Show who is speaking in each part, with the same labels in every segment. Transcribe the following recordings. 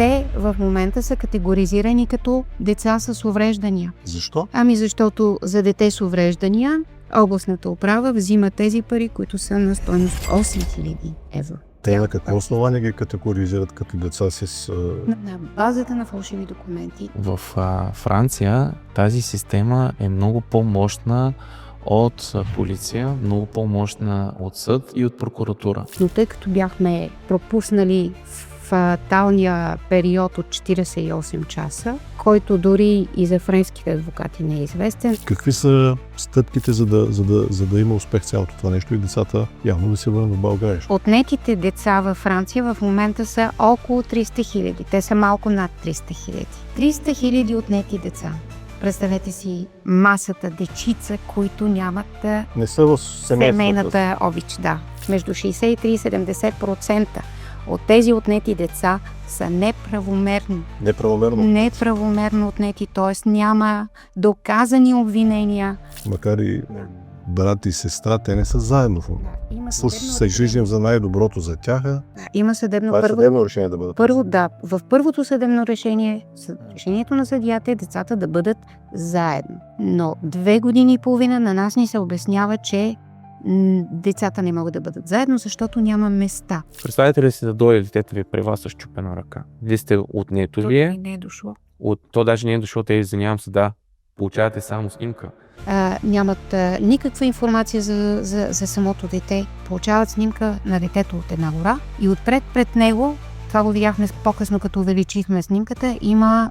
Speaker 1: те в момента са категоризирани като деца с увреждания.
Speaker 2: Защо?
Speaker 1: Защото за дете с увреждания областната управа взима тези пари, които са на стойност 8000 евро.
Speaker 2: Те на какво основание ги категоризират като деца с...
Speaker 1: На базата на фалшиви документи.
Speaker 3: В Франция тази система е много по-мощна от полиция, много по-мощна от съд и от прокуратура.
Speaker 1: Но тъй като бяхме пропуснали фаталния период от 48 часа, който дори и за френските адвокати не е известен.
Speaker 2: Какви са стъпките, за да има успех цялото това нещо и децата явно да се върнат в България?
Speaker 1: Отнетите деца във Франция в момента са около 300 хиляди. Те са малко над 300 хиляди. 300 хиляди отнети деца. Представете си масата дечица, които нямат
Speaker 2: не са в
Speaker 1: семейната обич. Да. Между 63 и 70% от тези отнети деца са неправомерно. Неправомерно отнети, т.е. няма доказани обвинения.
Speaker 2: Макар и брат и сестра, те не са заедно. Се грижим за най-доброто за тях.
Speaker 1: Има съдебно
Speaker 2: решение да бъдат.
Speaker 1: В първото съдебно решение, решението на съдията е децата да бъдат заедно. Но 2 години и половина на нас ни се обяснява, че децата не могат да бъдат заедно, защото няма места.
Speaker 3: Представете ли си да дойде детето ви при вас с чупена ръка? Вие сте отнето ли?
Speaker 1: Не е дошло.
Speaker 3: То даже не е дошло, те извинявам се, да. Получавате само снимка.
Speaker 1: Нямат никаква информация за самото дете. Получават снимка на детето от една гора и отпред пред него, това го видяхме по-късно, като увеличихме снимката, има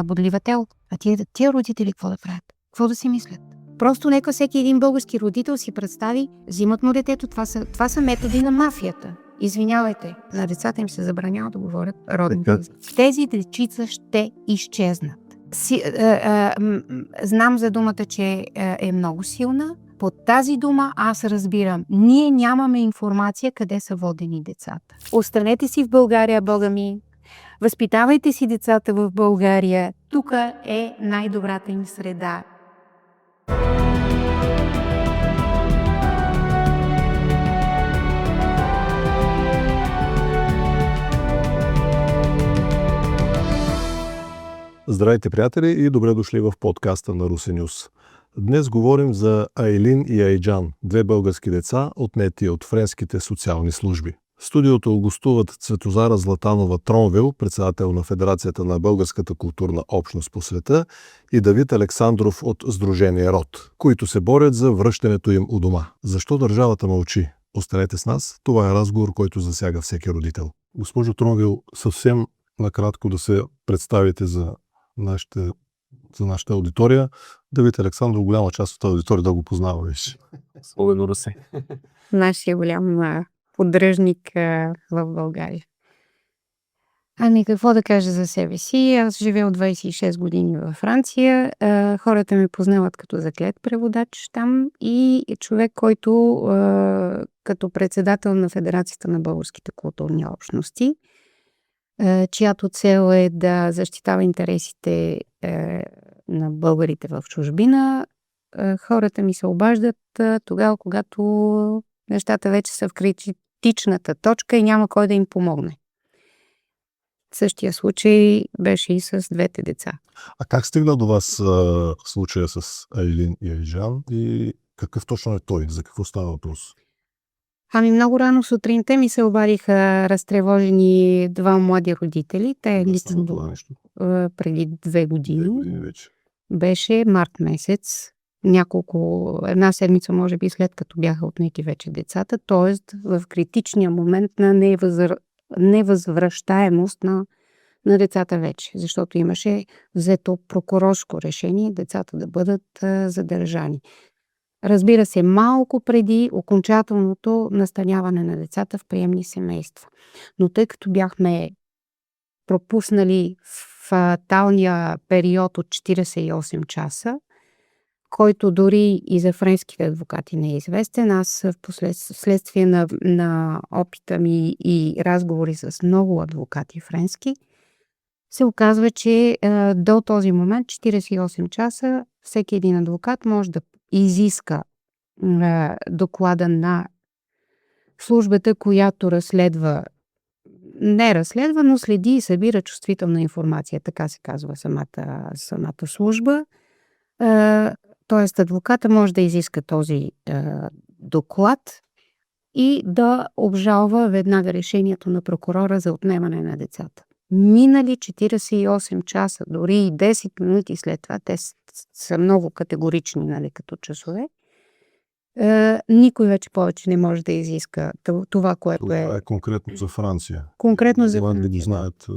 Speaker 1: бодлива тел. А тия родители какво да правят? Какво да си мислят? Просто нека всеки един български родител си представи, взимат му детето. Това са методи на мафията. Извинявайте, на децата им се забранява да говорят родните езици. Тези дечица ще изчезнат. Знам за думата, че е много силна. Под тази дума аз разбирам. Ние нямаме информация къде са водени децата. Останете си в България, Бога ми. Възпитавайте си децата в България. Тук е най-добрата им среда.
Speaker 2: Здравейте, приятели, и добре дошли в подкаста на Русе Нюс. Днес говорим за Айлин и Айджан, 2 български деца, отнети от френските социални служби. В студиото гостуват Цветозара Златанова-Тронвил, председател на Федерацията на българската културна общност по света, и Давид Александров от Сдружение Род, които се борят за връщането им у дома. Защо държавата мълчи? Останете с нас. Това е разговор, който засяга всеки родител. Госпожо Тронвил, съвсем накратко да се представите за нашата аудитория. Давид Александров, голяма част от аудитория да го познава вече.
Speaker 3: Благодаря се.
Speaker 1: Нашия голям поддръжник в България. Какво да кажа за себе си? Аз живея от 26 години във Франция. Хората ме познават като заклет преводач там и човек, който като председател на Федерацията на българските културни общности, чиято цел е да защитава интересите на българите в чужбина. Хората ми се обаждат тогава, когато нещата вече са в критичната точка и няма кой да им помогне. Същия случай беше и с 2 деца.
Speaker 2: А как стигна до вас случая с Айлин и Айджан и какъв точно е той? За какво става въпрос?
Speaker 1: Много рано сутринта ми се обадиха разтревожени 2 млади родители. Те лично преди 2 години. Беше март месец. Една седмица, може би, след като бяха отнети вече децата, т.е. в критичния момент на невъзвръщаемост на децата вече, защото имаше взето прокурорско решение децата да бъдат задържани. Разбира се, малко преди окончателното настаняване на децата в приемни семейства. Но тъй като бяхме пропуснали фаталния период от 48 часа, който дори и за френските адвокати не е известен, аз вследствие на опита ми и разговори с много адвокати френски, се оказва, че до този момент, 48 часа, всеки един адвокат може да изиска доклада на службата, която разследва не разследва, но следи и събира чувствителна информация, така се казва самата служба. Тоест адвоката може да изиска този доклад и да обжалва веднага решението на прокурора за отнемане на децата. Минали 48 часа, дори и 10 минути след това, те са много категорични, нали, като часове, никой вече повече не може да изиска това, което
Speaker 2: Това е конкретно за Франция.
Speaker 1: конкретно за
Speaker 2: Това не
Speaker 1: Франция.
Speaker 2: го знаят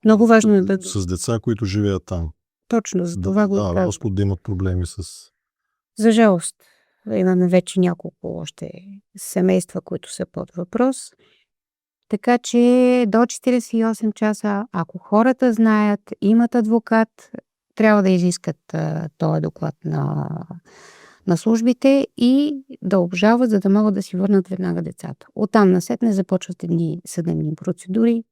Speaker 1: Много важно е да...
Speaker 2: с деца, които живеят там.
Speaker 1: Точно, за това го
Speaker 2: Да,
Speaker 1: казвам.
Speaker 2: Господ да имат проблеми с...
Speaker 1: За жалост, имаме вече няколко още семейства, които са под въпрос. Така че до 48 часа, ако хората знаят, имат адвокат, трябва да изискат този доклад на службите и да обжалват, за да могат да си върнат веднага децата. Оттам насетне започват едни съдебни процедури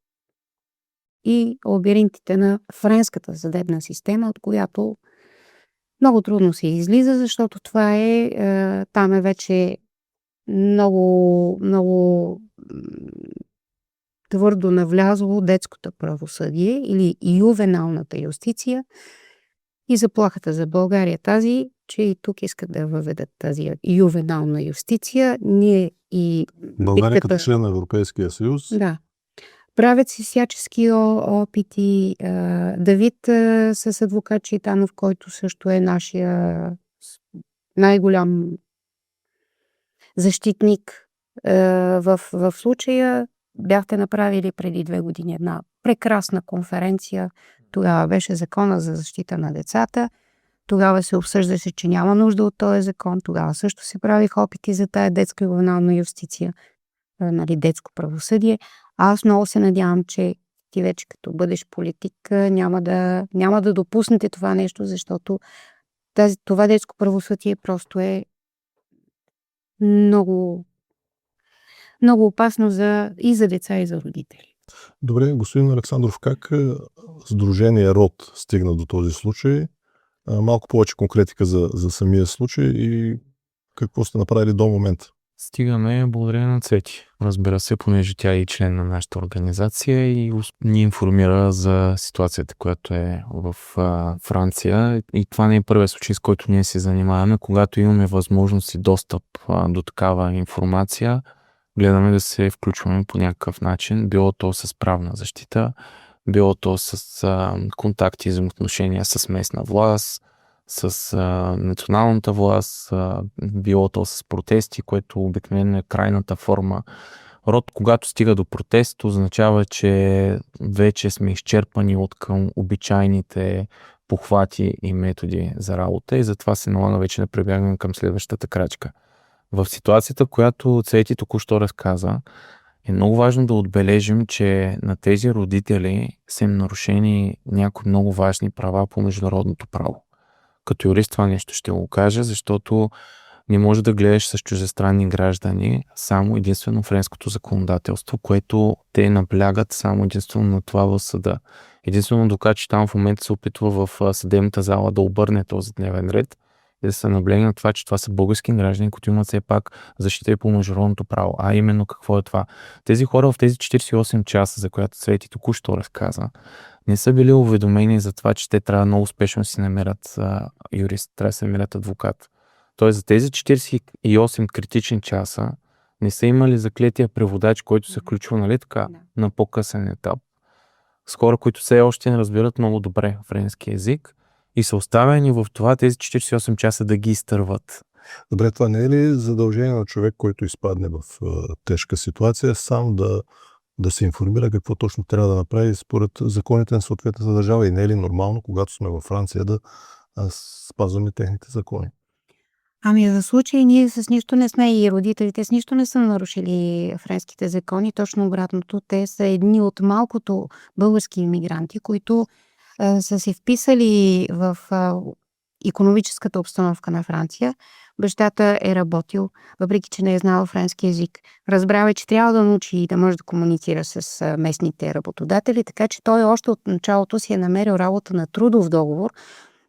Speaker 1: и лабиринтите на френската съдебна система, от която много трудно се излиза, защото това там е вече много, много твърдо навлязло детското правосъдие или ювеналната юстиция и заплахата за България тази, че и тук искат да въведат тази ювенална юстиция. Ние и
Speaker 2: България като член на Европейския съюз.
Speaker 1: Да. Правят си всячески опити. Давид с адвокат Читанов, който също е нашия най-голям защитник в случая. Бяхте направили преди 2 години една прекрасна конференция. Тогава беше закона за защита на децата. Тогава се обсъждаше, че няма нужда от този закон. Тогава също се правиха опити за тая детска ювенална юстиция, нали, детско правосъдие. Аз много се надявам, че ти вече като бъдеш политик няма да допуснете това нещо, защото това детско правосъдие просто е много, много опасно и за деца, и за родители.
Speaker 2: Добре, господин Александров, как Сдружение РОД стигна до този случай? Малко повече конкретика за самия случай и какво сте направили до момента?
Speaker 3: Стигаме благодарение на Цвети. Разбира се, понеже тя е и член на нашата организация и ни информира за ситуацията, която е в Франция. И това не е първият случай, с който ние се занимаваме. Когато имаме възможност и достъп до такава информация, гледаме да се включваме по някакъв начин, било то с правна защита, било то с контакти и взаимоотношения с местна власт, с националната власт, било то с протести, което обикновено е крайната форма. РОД, когато стига до протест, означава, че вече сме изчерпани от към обичайните похвати и методи за работа и затова се налага вече да прибягнем към следващата крачка. В ситуацията, която Цвети току-що разказа, е много важно да отбележим, че на тези родители са им нарушени някои много важни права по международното право. Като юрист това нещо ще го кажа, защото не може да гледаш с чуждестранни граждани само единствено френското законодателство, което те наблягат само единствено на това в съда. Единствено докато че там в момента се опитва в съдебната зала да обърне този дневен ред и да се наблегне на това, че това са български граждани, които имат все пак защита и по международното право. А именно какво е това? Тези хора в тези 48 часа, за която Цвети току-що разказа, не са били уведомени за това, че те трябва много успешно да си намерят юрист, трябва да си намерят адвокат. Тоест за тези 48 критични часа не са имали заклетия преводач, който се включва, нали така, на по-късен етап. С хора, които все още не разбират много добре френски език и са оставени в това тези 48 часа да ги изтърват.
Speaker 2: Добре, това не е ли задължение на човек, който изпадне в тежка ситуация, сам да се информира какво точно трябва да направи според законите на съответната държава и не е ли нормално, когато сме във Франция, да спазваме техните закони?
Speaker 1: Ами за случай ние с нищо не сме и родителите с нищо не са нарушили френските закони. Точно обратното, те са едни от малкото български иммигранти, които са се вписали в икономическата обстановка на Франция. Бащата е работил, въпреки че не е знал френски език. Разбрал е, че трябва да научи и да може да комуницира с местните работодатели, така че той още от началото си е намерил работа на трудов договор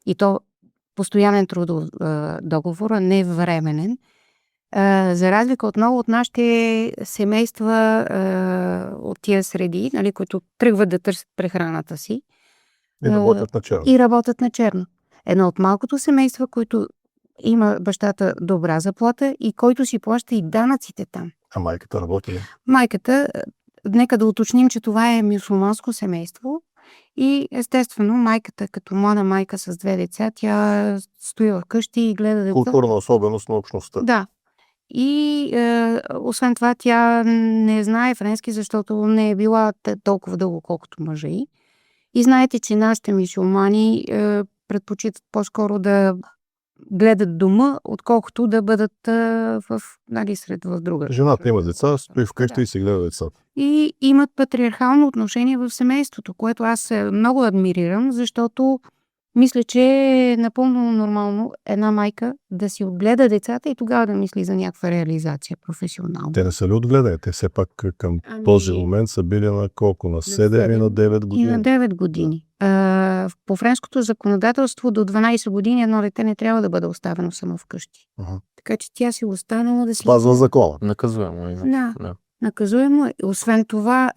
Speaker 1: и то постоянен трудов договор, а не временен. За разлика от много от нашите семейства от тия среди, нали, които тръгват да търсят прехраната си
Speaker 2: И работят на черно.
Speaker 1: и работят на черно. Едно от малкото семейства, които има бащата добра заплата и който си плаща и данъците там.
Speaker 2: А майката работи ли?
Speaker 1: Майката, нека да уточним, че това е мюсюлманско семейство и естествено майката, като млада майка с 2 деца, тя стои вкъщи и гледа деца.
Speaker 2: Културна особеност на общността.
Speaker 1: Да. И освен това тя не знае френски, защото не е била толкова дълго, колкото мъжа й. И знаете, че нашите мюсюлмани предпочитат по-скоро да гледат дома, отколкото да бъдат в друга.
Speaker 2: Жената има деца, стои вкъщи и си гледа децата.
Speaker 1: И имат патриархално отношение в семейството, което аз много адмирирам, защото мисля, че е напълно нормално една майка да си отгледа децата и тогава да мисли за някаква реализация професионална.
Speaker 2: Те не са ли отгледани? Те все пак към този момент са били на колко? На 7 и на 9
Speaker 1: И
Speaker 2: години?
Speaker 1: на 9 години. По френското законодателство до 12 години едно дете не трябва да бъде оставено само вкъщи. Така че тя си останала да си...
Speaker 2: Спазва закона.
Speaker 3: Наказуемо.
Speaker 1: Да. Наказуемо. Освен това,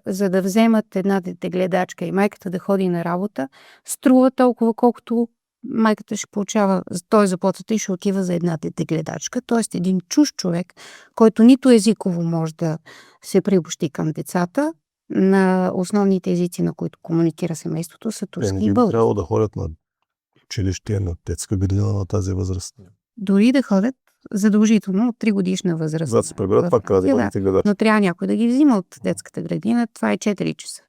Speaker 1: за да вземат една детегледачка и майката да ходи на работа, струва толкова, колкото майката ще получава, т.е. заплатата и ще отива за една детегледачка. Т.е. един чужд човек, който нито езиково може да се приобщи към децата, на основните езици, на които комуникира семейството, са турски и
Speaker 2: Те
Speaker 1: български.
Speaker 2: трябва да ходят на училище, на детска градина на тази възраст.
Speaker 1: Дори да ходят задължително от 3 годишна възраст.
Speaker 2: Когато се приберат, пак трябва да бъдете гледачи.
Speaker 1: Но трябва някой да ги взима от детската градина. Това е 4 часа.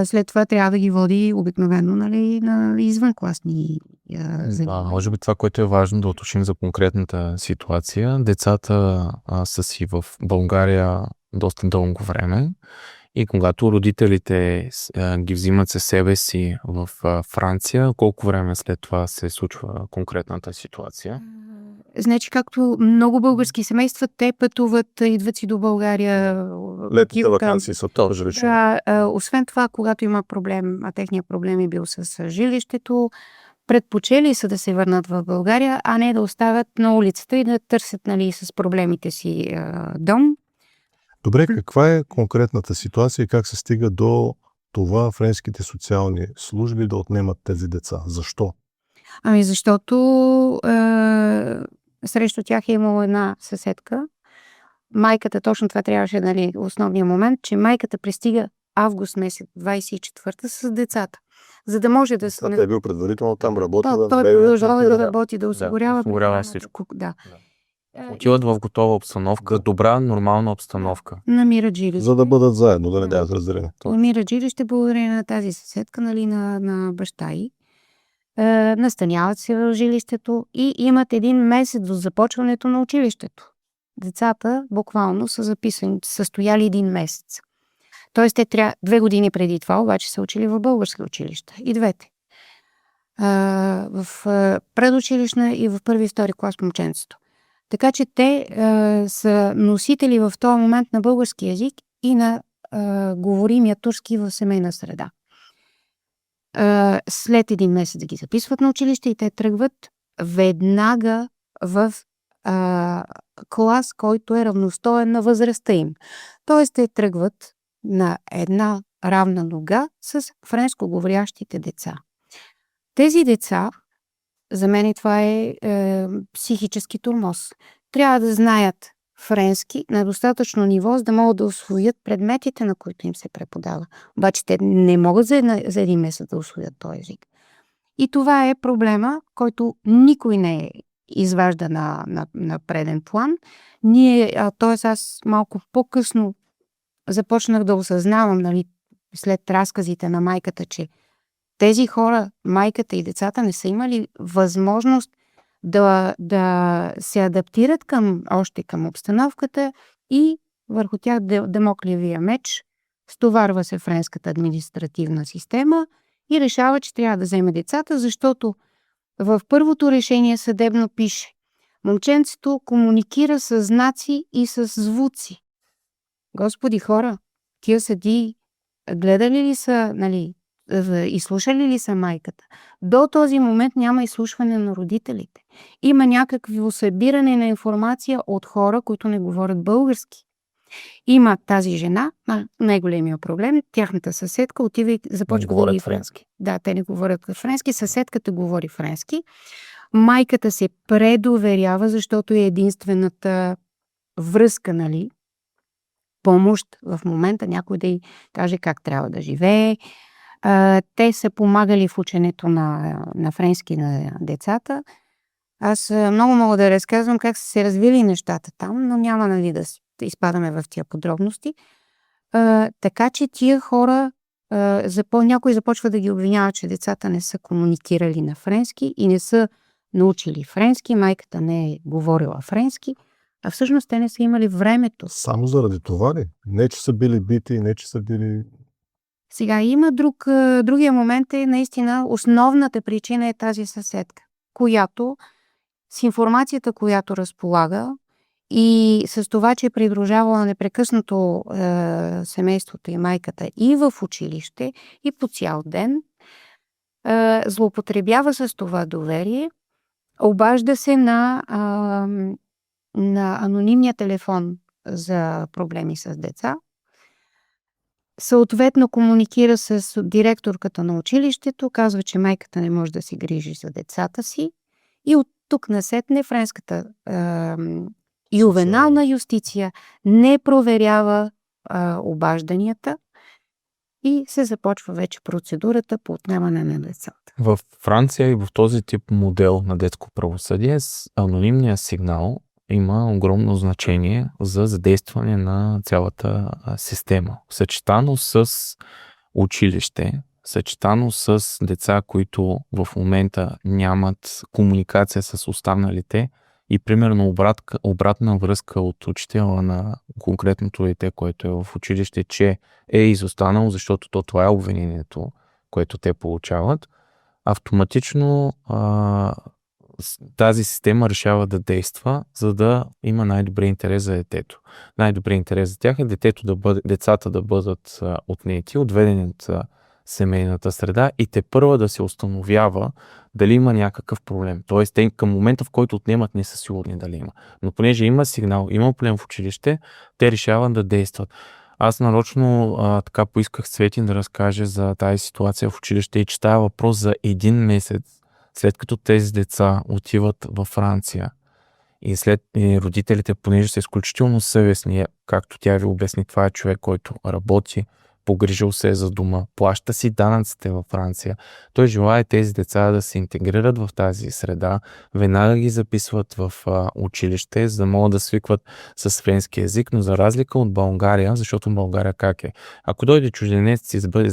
Speaker 1: След това трябва да ги води обикновено, нали, на извънкласни занимания.
Speaker 3: Може би това, което е важно да уточним за конкретната ситуация. Децата са си в България доста дълго време и когато родителите ги взимат със себе си в Франция, колко време след това се случва конкретната ситуация?
Speaker 1: Значи, както много български семейства, те пътуват, идват си до България.
Speaker 2: Летните ваканции са тоже решени.
Speaker 1: Освен това, когато има проблем, а техният проблем е бил с жилището, предпочели са да се върнат в България, а не да оставят на улицата и да търсят, нали, с проблемите си дом.
Speaker 2: Добре, каква е конкретната ситуация и как се стига до това френските социални служби да отнемат тези деца? Защо?
Speaker 1: Ами защото срещу тях е имала една съседка. Майката, точно това трябваше, нали, основния момент, че майката пристига август месец, 24-та с децата. За да може да...
Speaker 2: Той е бил предварително там, работи
Speaker 1: Той продължава да работи, да осигурява
Speaker 3: всичко.
Speaker 1: Да.
Speaker 3: Отиват в готова обстановка, добра, нормална обстановка.
Speaker 1: Намират жилище.
Speaker 2: За да бъдат заедно, да не дадат разделени.
Speaker 1: Намират жилище благодарение на тази съседка, нали, на баща й. Настаняват се в жилището и имат 1 месец до започването на училището. Децата буквално са стояли 1 месец. Тоест те 2 години преди това обаче са учили в български училища. И двете. В предучилищна и в първи и втори клас момченцето. Така че те са носители в този момент на български език и на говоримия турски в семейна среда. След 1 месец да ги записват на училище и те тръгват веднага в клас, който е равностоен на възрастта им. Тоест те тръгват на една равна нога с френско говорящите деца. Тези деца, за мен това е психически тормоз. Трябва да знаят френски на достатъчно ниво, за да могат да усвоят предметите, на които им се преподава. Обаче те не могат за 1 месец да усвоят този език. И това е проблема, който никой не изважда на преден план. Т.е. аз малко по-късно започнах да осъзнавам, нали, след разказите на майката, че тези хора, майката и децата, не са имали възможност да се адаптират още към обстановката и върху тях дамоклевия меч, стоварва се френската административна система и решава, че трябва да вземе децата, защото в първото решение съдебно пише: момченцето комуникира с знаци и с звуци. Господи хора, тия съдии гледали ли са, нали, изслушали ли са майката. До този момент няма изслушване на родителите. Има някакво събиране на информация от хора, които не говорят български. Има тази жена, най-големия проблем, тяхната съседка отива и започва да говори френски. Да, те не говорят френски, съседката говори френски. Майката се предоверява, защото е единствената връзка, нали, помощ в момента, някой да й каже как трябва да живее. Те са помагали в ученето на френски на децата. Аз много мога да разказвам как са се развили нещата там, но няма, нали, да изпадаме в тия подробности. Така че тия хора, някой започва да ги обвинява, че децата не са комуникирали на френски и не са научили френски, майката не е говорила френски, а всъщност те не са имали времето.
Speaker 2: Само заради това ли? Не, че са били бити, не, че са били...
Speaker 1: Сега има другия момент е наистина основната причина е тази съседка, която с информацията, която разполага и с това, че е придружавала непрекъснато семейството и майката и в училище, и по цял ден, злоупотребява с това доверие, обажда се на анонимния телефон за проблеми с деца, съответно комуникира с директорката на училището, казва, че майката не може да си грижи за децата си и от тук насетне френската ювенална юстиция не проверява обажданията и се започва вече процедурата по отнемане на децата.
Speaker 3: В Франция и в този тип модел на детско правосъдие с анонимния сигнал има огромно значение за задействане на цялата система. Съчетано с училище, съчетано с деца, които в момента нямат комуникация с останалите и примерно обратна връзка от учителя на конкретното дете, което е в училище, че е изостанало, защото това е обвинението, което те получават, автоматично тази система решава да действа, за да има най-добрия интерес за детето. Най-добрият интерес за тях е децата да бъдат отнети, отведени от семейната среда и тепърва да се установява дали има някакъв проблем. Тоест, те към момента, в който отнемат, не са сигурни дали има. Но понеже има сигнал, има проблем в училище, те решават да действат. Аз нарочно така поисках Цветин да разкаже за тази ситуация в училище и че става въпрос за 1 месец, след като тези деца отиват във Франция и родителите, понеже са изключително съвестни, както тя ви обясни, това е човек, който работи, погрижил се за дома, плаща си данъците във Франция. Той желае тези деца да се интегрират в тази среда, веднага ги записват в училище, за да могат да свикват с френски език, но за разлика от България, защото България как е? Ако дойде чужденец и бъде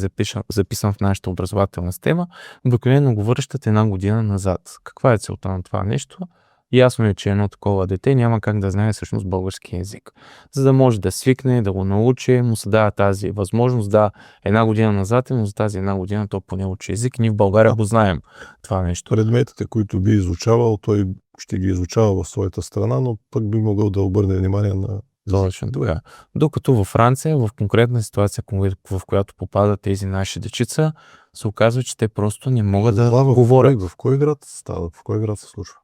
Speaker 3: записан в нашата образователна система, обикновено го връщат 1 година назад. Каква е целта на това нещо? Ясно е, че едно такова дете няма как да знае всъщност български език. За да може да свикне, да го научи, му се дава тази възможност, 1 година назад, но за тази 1 година то поне учи език. Ние в България го знаем това нещо.
Speaker 2: Предметите, които би изучавал, той ще ги изучава в своята страна, но пък би могъл да обърне внимание на...
Speaker 3: Точно тогава. Докато във Франция, в конкретна ситуация, в която попадат тези наши дечица, се оказва, че те просто не могат да говорят.
Speaker 2: В кой град става? В кой град се случва?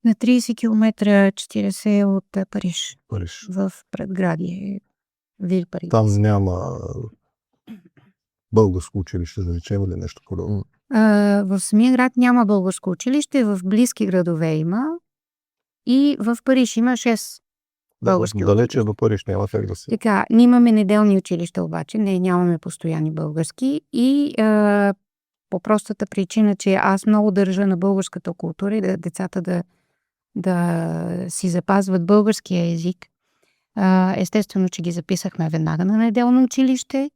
Speaker 1: На 30 км 40 от Париж.
Speaker 2: Париж.
Speaker 1: В предградие Вил Париж.
Speaker 2: Там няма българско училище, да речем, или нещо подобно.
Speaker 1: В самия град няма българско училище, в близки градове има и в Париж има 6 български училища.
Speaker 2: Далече до Париж няма как да се...
Speaker 1: Така, ние имаме неделни училища обаче, нямаме постоянни български и по простата причина, че аз много държа на българската култура и децата да си запазват българския език. Естествено, че ги записахме веднага на неделно училище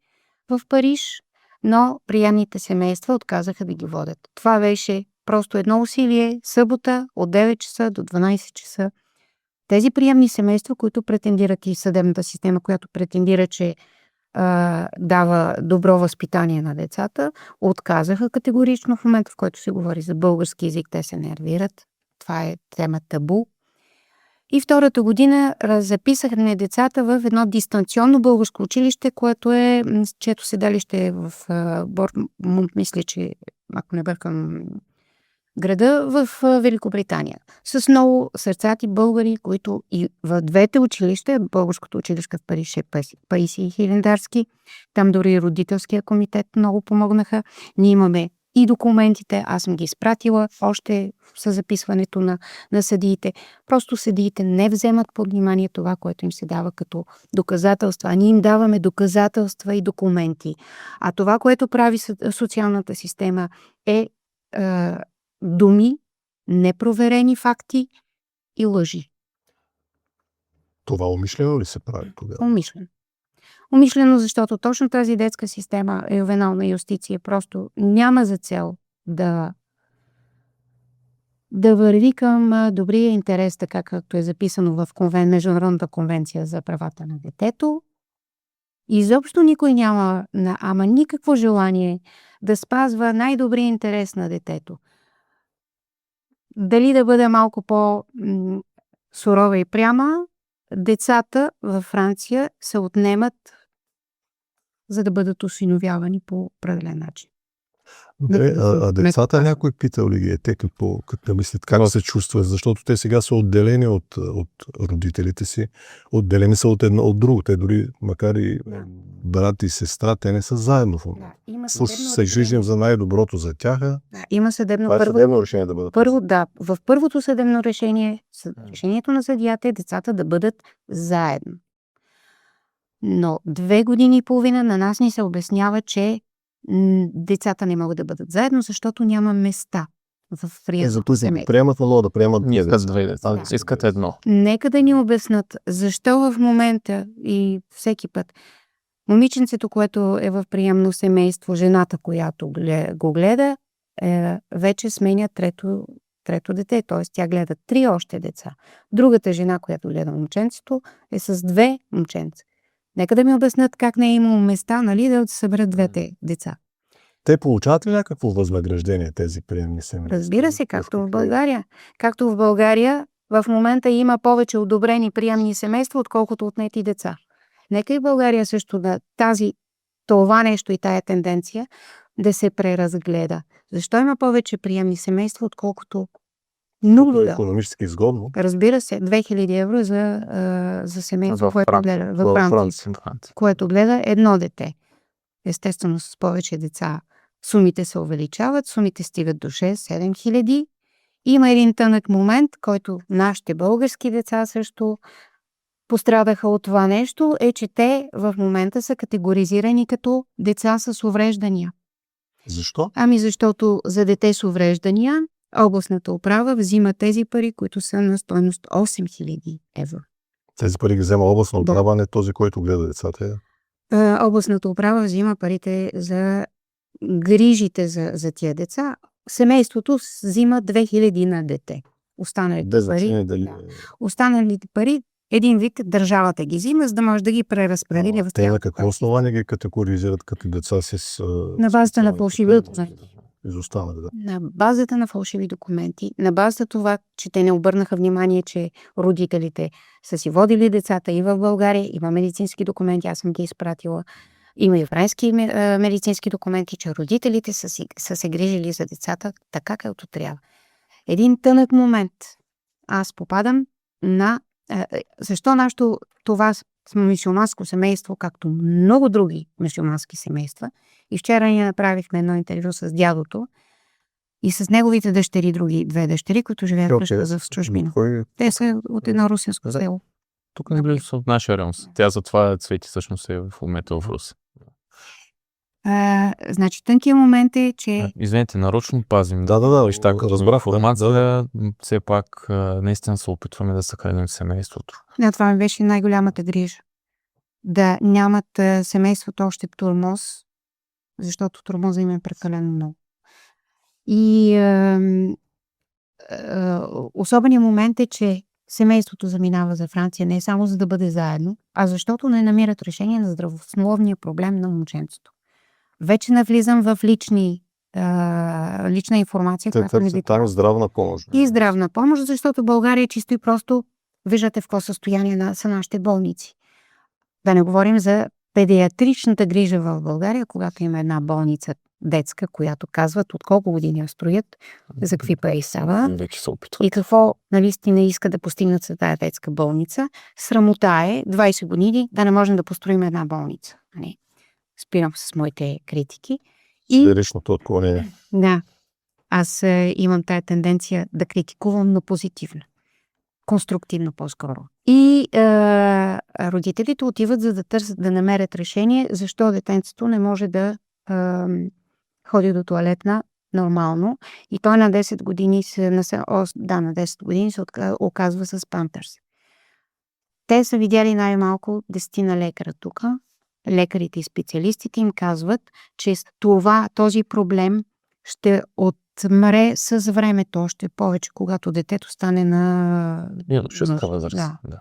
Speaker 1: в Париж, но приемните семейства отказаха да ги водят. Това беше просто едно усилие, събота от 9 часа до 12 часа. Тези приемни семейства, които претендират и съдебната система, която претендира, че дава добро възпитание на децата, отказаха категорично в момента, в който се говори за български език, те се нервират. Това е тема табу. И втората година записахме децата в едно дистанционно българско училище, чието седалище е в Бормунт, мисля, че ако не бъркам града, в Великобритания. С много сърцати българи, които и в двете училища, българското училище в Париж е Паисий и Хилендарски, там дори родителския комитет много помогнаха. Ние имаме и документите, аз съм ги изпратила още с записването на съдиите. Просто съдиите не вземат под внимание това, което им се дава като доказателства. А ние им даваме доказателства и документи. А това, което прави социалната система е думи, непроверени факти и лъжи.
Speaker 2: Това умишлено ли се прави тогава?
Speaker 1: Умишлено. Умишлено, защото точно тази детска система, ювенална юстиция, просто няма за цел да върви към добрия интерес, така както е записано в Международната конвенция за правата на детето. Изобщо никой няма никакво желание да спазва най-добрия интерес на детето. Дали да бъде малко по-сурова и пряма, децата във Франция се отнемат, за да бъдат осиновявани по определен начин.
Speaker 2: А децата някой питал ли ги е те като мислят как се чувстват, защото те сега са отделени от родителите си, отделени са от едно от друго. Те дори, макар и брат и сестра, те не са заедно в момента. Се грижим за най-доброто за тях.
Speaker 1: Има съдебно
Speaker 2: Това е съдебно решение да бъдат.
Speaker 1: В първото съдебно решение, решението на съдията е децата да бъдат заедно. Но 2 години и половина на нас ни се обяснява, че децата не могат да бъдат заедно, защото няма места в приемното семейство.
Speaker 2: Приемат да приемат
Speaker 3: Ние две деца. Искат едно.
Speaker 1: Нека да ни обяснат защо в момента и всеки път момиченцето, което е в приемно семейство, жената, която го гледа, вече сменя трето дете, т.е. тя гледа 3 още деца. Другата жена, която гледа момченцето, е с 2 момченца. Нека да ми обяснат как не е имало места, да се съберат 2 деца.
Speaker 2: Те получават ли някакво възнаграждение, тези приемни семейства?
Speaker 1: Разбира се, както в България. Както в България, в момента има повече одобрени приемни семейства, отколкото отнети деца. Нека и в България също това нещо и тая тенденция да се преразгледа. Защо има повече приемни семейства, отколкото нула?
Speaker 2: Икономически изгодно.
Speaker 1: Разбира се, 2000 евро за семейство, което гледа във Франция, което гледа едно дете. Естествено, с повече деца сумите се увеличават, сумите стигат до 6-7 хиляди. Има един тънък момент, който нашите български деца също пострадаха от това нещо, е, че те в момента са категоризирани като деца с увреждания.
Speaker 2: Защо?
Speaker 1: Защото за дете с увреждания областната управа взима тези пари, които са на стойност 8000 евро.
Speaker 2: Тези пари ги взема областна управа, не този, който гледа децата.
Speaker 1: Областната управа взима парите за грижите за тия деца. Семейството взима 2000 на дете. Останалите пари, един вид държавата ги взима, за да може да ги преразпредели в
Speaker 2: те на какво основание ги категоризират като деца с...
Speaker 1: На базата на фалшиви документи.
Speaker 2: Изостанали, да.
Speaker 1: На базата на фалшиви документи, на базата това, че те не обърнаха внимание, че родителите са си водили децата и в България, има медицински документи, аз съм ги изпратила, има и френски медицински документи, че родителите са се грижили за децата така, както трябва. Един тънък момент. Аз попадам защо нашето това мюсюлманско семейство, както много други мюсюлмански семейства, и вчера ние направихме едно интервю с дядото и с неговите дъщери, други 2 дъщери, които живеят в чужбина. Те са от едно русинско село.
Speaker 3: Тук не близо от нашия район. Тя затова Цвети всъщност е в момента в Русе.
Speaker 1: Значи тънкият момент е, че...
Speaker 3: Извинете, нарочно пазим.
Speaker 2: Да, разбрах
Speaker 3: формация. Все пак наистина се опитваме да съхраним семейството.
Speaker 1: Да, това ми беше най-голямата грижа. Да нямат семейството още тормоз, защото тормоза им е прекалено много. И особеният момент е, че семейството заминава за Франция не само за да бъде заедно, а защото не намират решение на здравословния проблем на момченцето. Вече навлизам в лична информация.
Speaker 2: Там здравна помощ.
Speaker 1: И здравна помощ, защото България чисто и просто виждате в какво състояние са нашите болници. Да не говорим за педиатричната грижа в България, когато има една болница детска, която казват от колко години я строят, за какви пари става
Speaker 3: Вече се опитват.
Speaker 1: и какво наистина иска да постигнат с тази детска болница. Срамота е 20 години да не можем да построим една болница. Нали? Спирам с моите критики. И
Speaker 2: Лиричното отклонение.
Speaker 1: да, аз имам тая тенденция да критикувам, но позитивно. Конструктивно по-скоро. И родителите отиват за да търсят, да намерят решение, защо детенцето не може да ходи до туалетна нормално. И той на 10 години на 10 години се оказва с памперс. Те са видяли най-малко 10 на лекара тук. Лекарите и специалистите им казват, че този проблем ще отмре с времето още повече, когато детето стане на...
Speaker 3: възраст. Да.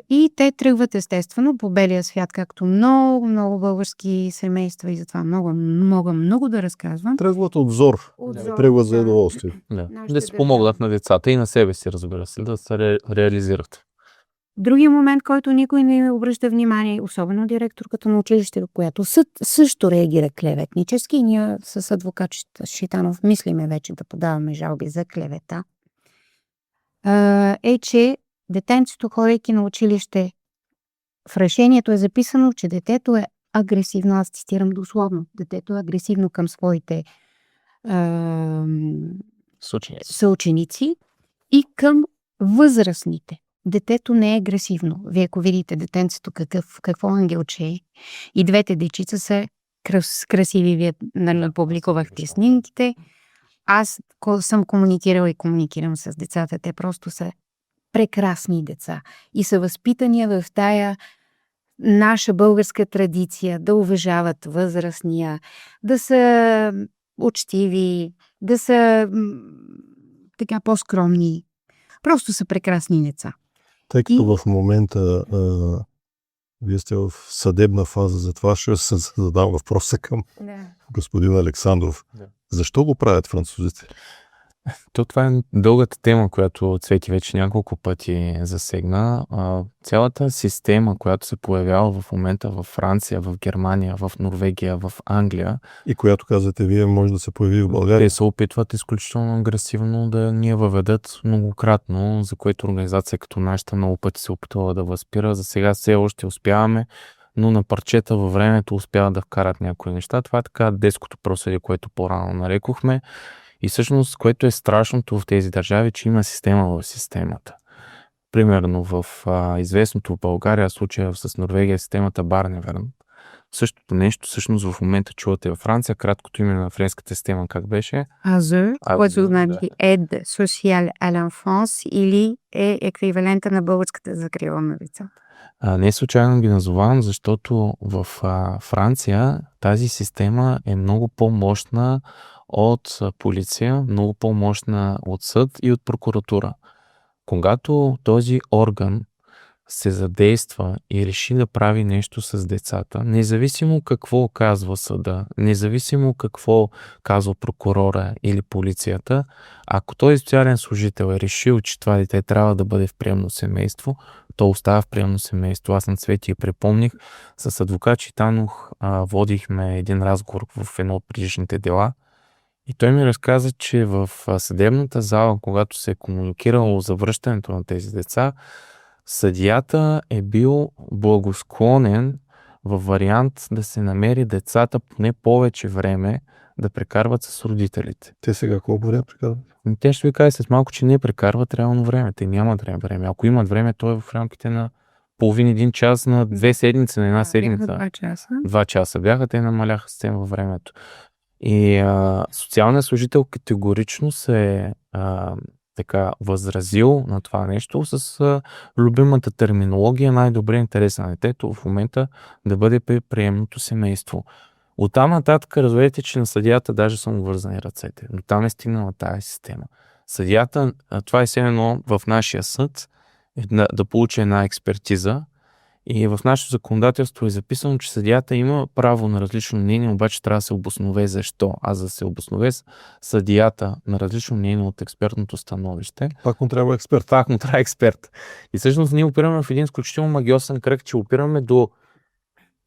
Speaker 1: И те тръгват естествено по белия свят, както много български семейства и затова много да разказвам.
Speaker 2: Тръгват от взор. Тръгват за удоволствие.
Speaker 3: Да си помогнат на децата и на себе си, разбира се, да се реализират.
Speaker 1: Другия момент, който никой не обръща внимание, особено директорката на училище, която също реагира клеветнически, и ние с адвокат Шитанов мислиме вече да подаваме жалби за клевета, е, че детенцето, ходейки на училище, в решението е записано, че детето е агресивно, аз цитирам дословно, детето е агресивно към своите съученици и към възрастните. Детето не е агресивно. Вие ако видите детенцето какво ангелче е, и двете дечица са красиви, вие публикувахте снимките. Аз съм комуникирала и комуникирам с децата. Те просто са прекрасни деца и са възпитани в тая наша българска традиция да уважават възрастния, да са учтиви, да са така по-скромни. Просто са прекрасни деца.
Speaker 2: Тъй като в момента вие сте в съдебна фаза, затова ще се задам въпроса към господин Александров.
Speaker 3: Да.
Speaker 2: Защо го правят французите?
Speaker 3: Това е дългата тема, която Цвети вече няколко пъти засегна. Цялата система, която се появява в момента във Франция, в Германия, в Норвегия, в Англия.
Speaker 2: И която казвате вие, може да се появи в България.
Speaker 3: Те се опитват изключително агресивно да ни я въведат многократно, за което организация като нашата много пъти се опитвала да възпира. За сега все още успяваме, но на парчета във времето успяват да вкарат някои неща. Това е така детското правосъдие, което по-рано нарекохме. И всъщност, което е страшното в тези държави, че има система в системата. Примерно в известното в България случая с Норвегия системата Барневерн. Същото нещо всъщност в момента чувате във Франция. Краткото име на френската система как беше?
Speaker 1: АЗЕ, което значи Aide Sociale à l'Enfance или е еквивалента на българската закрила на децата.
Speaker 3: Не случайно ги назовавам, защото в Франция тази система е много по-мощна от полиция, много по-мощна от съд и от прокуратура. Когато този орган се задейства и реши да прави нещо с децата, независимо какво казва съда, независимо какво казва прокурора или полицията, ако този социален служител е решил, че това дете трябва да бъде в приемно семейство, то остава в приемно семейство. Аз на Цвети припомних, с адвокат Читанов водихме един разговор в едно от предишните дела. И той ми разказа, че в съдебната зала, когато се е комуникирало за връщането на тези деца, съдията е бил благосклонен във вариант да се намери децата поне повече време да прекарват с родителите.
Speaker 2: Те сега колко време прекарват?
Speaker 3: Те ще ви кажа след малко, че не прекарват реално време. Те нямат време. Ако имат време, то е в рамките на един час, на 2 седмици, на една седмица.
Speaker 1: 2 часа.
Speaker 3: 2 часа бяха, те намаляха съвсем във времето. И социалният служител категорично се е така възразил на това нещо с любимата терминология, най-добрият интерес на детето в момента да бъде при приемното семейство. Оттам нататък разберете, че на съдията даже са му вързани ръцете. Но там е стигнала тази система. Съдията, това е все едно в нашия съд, да получи една експертиза И в нашето законодателство е записано, че съдията има право на различно мнение, обаче трябва да се обоснове защо. А за да се обоснове съдията на различно мнение от експертното становище,
Speaker 2: Пак му трябва експерт.
Speaker 3: пак му трябва експерт. И всъщност ние опираме в един изключително магиосен кръг, че опираме до...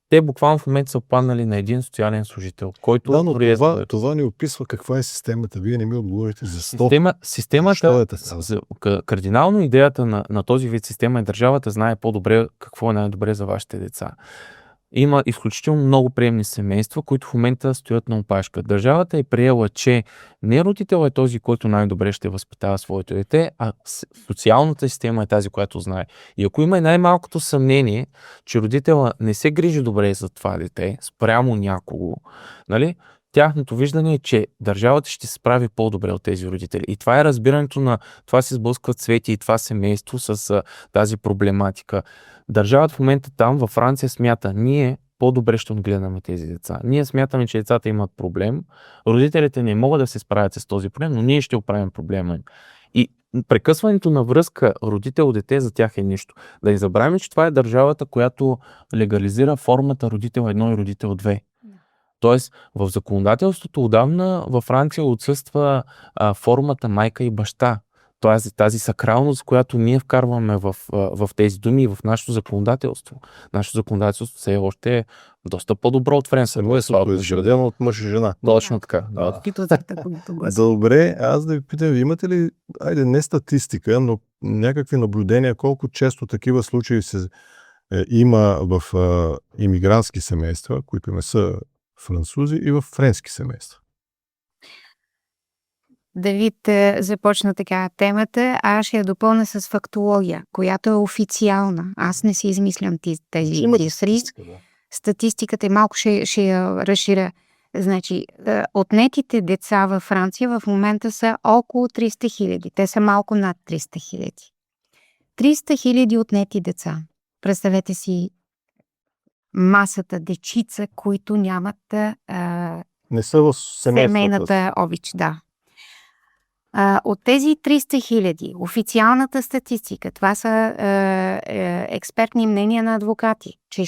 Speaker 3: Те буквално в момента са опаднали на един социален служител, който...
Speaker 2: Да, но
Speaker 3: дори е
Speaker 2: това ни описва каква е системата. Вие не ми отговорите за 100.
Speaker 3: Системата,
Speaker 2: Що е така?
Speaker 3: кардинално идеята на този вид система е държавата знае по-добре какво е най-добре за вашите деца. Има изключително много приемни семейства, които в момента стоят на опашка. Държавата е приела, че не родител е този, който най-добре ще възпитава своето дете, а социалната система е тази, която знае. И ако има най-малкото съмнение, че родителя не се грижи добре за това дете, спрямо някого, нали, тяхното виждане е, че държавата ще се справи по-добре от тези родители. И това е разбирането на това се сблъскват Свети и това семейство с тази проблематика. Държавата в момента там, във Франция, смята, ние по-добре ще отгледаме тези деца. Ние смятаме, че децата имат проблем. Родителите не могат да се справят с този проблем, но ние ще оправим проблема им. И прекъсването на връзка родител-дете за тях е нищо. Да не забравяме, че това е държавата, която легализира формата родител 1 и родител 2. Тоест, в законодателството отдавна във Франция отсъства формата майка и баща. Тоест, тази сакралност, която ние вкарваме в тези думи и в нашето законодателство. Нашето законодателство все още е доста по-добро от френското.
Speaker 2: Семейството е изградено от мъж и жена.
Speaker 3: Точно така.
Speaker 2: Добре, аз да ви питам, имате ли, не статистика, но някакви наблюдения, колко често такива случаи има в имигрантски семейства, които не са французи, и в френски семейства?
Speaker 1: Давид започна така темата, а аз ще я допълня с фактология, която е официална. Аз не си измислям тези цифри. Статистиката малко ще я разширя. Значи, отнетите деца във Франция в момента са около 300 хиляди. Те са малко над 300 хиляди. 300 хиляди отнети деца. Представете си масата дечица, които нямат
Speaker 2: не са в
Speaker 1: семейната обич. Да. От тези 300 хиляди, официалната статистика, това са експертни мнения на адвокати, че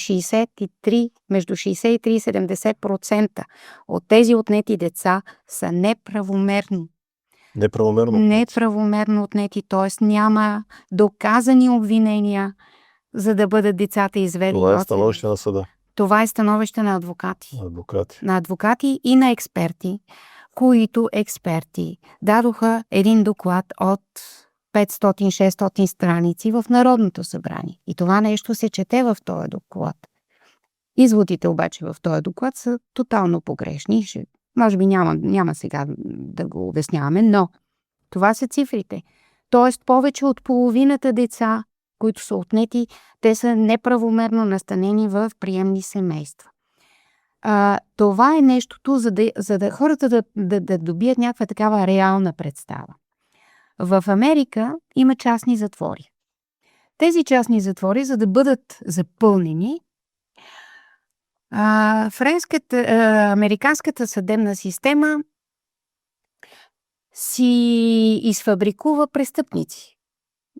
Speaker 1: между 63 и 70% от тези отнети деца са неправомерно отнети, т.е. няма доказани обвинения, за да бъдат децата изведени.
Speaker 2: Това е становище на съда.
Speaker 1: Това е становище на адвокати. На адвокати и на експерти, които експерти дадоха един доклад от 500-600 страници в Народното събрание. И това нещо се чете в този доклад. Изводите обаче в този доклад са тотално погрешни. Може би няма сега да го обясняваме, но това са цифрите. Тоест повече от половината деца, които са отнети, те са неправомерно настанени в приемни семейства. Това е нещото, за да хората да добият някаква такава реална представа. В Америка има частни затвори. Тези частни затвори, за да бъдат запълнени, американската съдебна система си изфабрикува престъпници,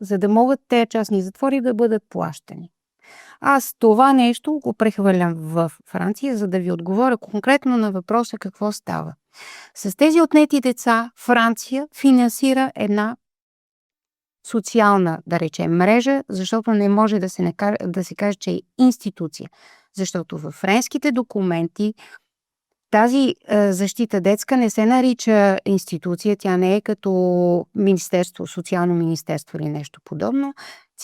Speaker 1: за да могат тези частни затвори да бъдат плащани. Аз това нещо го прехвърлям в Франция, за да ви отговоря конкретно на въпроса какво става. С тези отнети деца Франция финансира една социална, да речем, мрежа, защото не може да се каже, че е институция. Защото във френските документи тази защита детска не се нарича институция, тя не е като министерство, социално министерство или нещо подобно.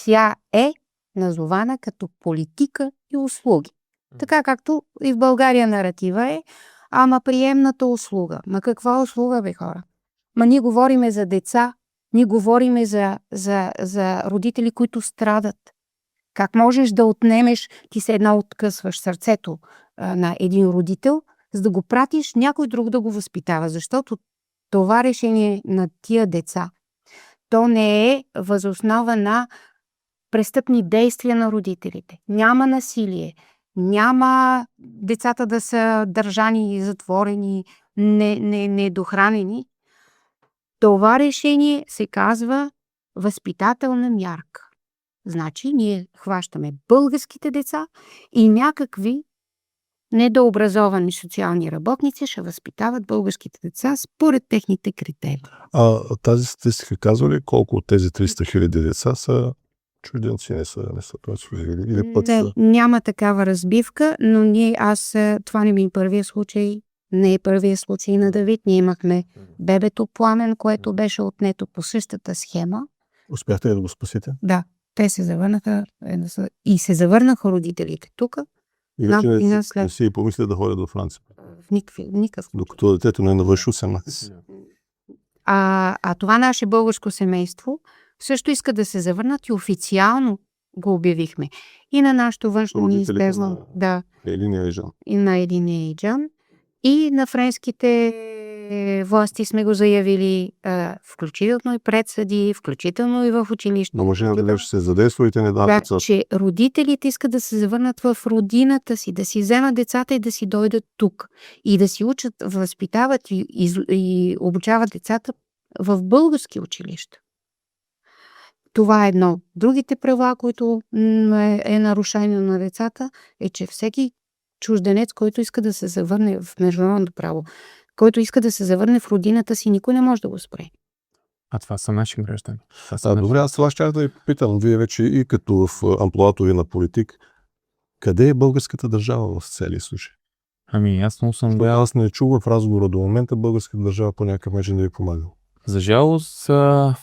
Speaker 1: Тя е назована като политика и услуги. Така както и в България наратива е, ама приемната услуга. Ма каква услуга, бе, хора? Ние говориме за деца, ние говориме за родители, които страдат. Как можеш да отнемеш, ти се откъсваш сърцето на един родител, за да го пратиш някой друг да го възпитава, защото това решение на тия деца, то не е въз основа на престъпни действия на родителите. Няма насилие, няма децата да са държани и затворени, недохранени. Това решение се казва възпитателна мярка. Значи ние хващаме българските деца и някакви недообразовани социални работници ще възпитават българските деца според техните критерии.
Speaker 2: А тази статистика казва ли колко от тези 300 хиляди деца са чужденци, не са служители? Или пък са...
Speaker 1: Няма такава разбивка, но това не ми е първия случай. Не е първия случай на Давид. Ние имахме бебето Пламен, което беше отнето по същата схема.
Speaker 2: Успяхте ли да го спасите?
Speaker 1: Да, те се завърнаха и се завърнаха родителите тук.
Speaker 2: И вече не си помисля да ходят до Франция.
Speaker 1: В никакъв.
Speaker 2: Докато детето не навърши 18.
Speaker 1: А това наше българско семейство също иска да се завърнат и официално го обявихме. И на нашето външно министерство,
Speaker 2: Елин и Айджан.
Speaker 1: И на Елин и Айджан. И на френските власти сме го заявили, включително и пред съди, включително и в училище.
Speaker 2: Но може да ще се задейства и те не дават децата.
Speaker 1: Че родителите искат да се завърнат в родината си, да си вземат децата и да си дойдат тук. И да си учат, възпитават и обучават децата в български училища. Това е едно. Другите права, които е нарушение на децата, е, че всеки чужденец, който иска да се завърне в международното право, който иска да се завърне в родината си, никой не може да го спре.
Speaker 3: А това са наши граждани.
Speaker 2: Добре, аз това ще да ви питам. Вие вече и като в амплоато ви на политик, къде е българската държава в целия случай?
Speaker 3: Ясно съм.
Speaker 2: Аз не чувам в разговора до момента българската държава по някакъв начин да ви помага.
Speaker 3: За жалост,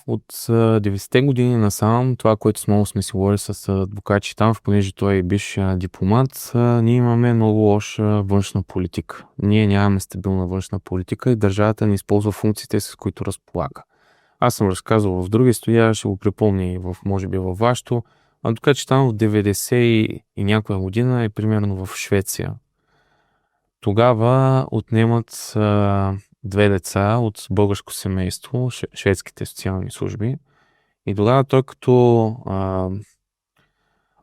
Speaker 3: от 90-те години насам, това, което много сме си говорили с адвокати там, понеже той е бивш дипломат, ние имаме много лоша външна политика. Ние нямаме стабилна външна политика и държавата не използва функциите, с които разполага. Аз съм разказвал в други студия, ще го припомня и може би във вашето. Адвокати там в 90 и някоя година е примерно в Швеция. Тогава отнемат 2 деца от българско семейство, шведските социални служби. И тогава той като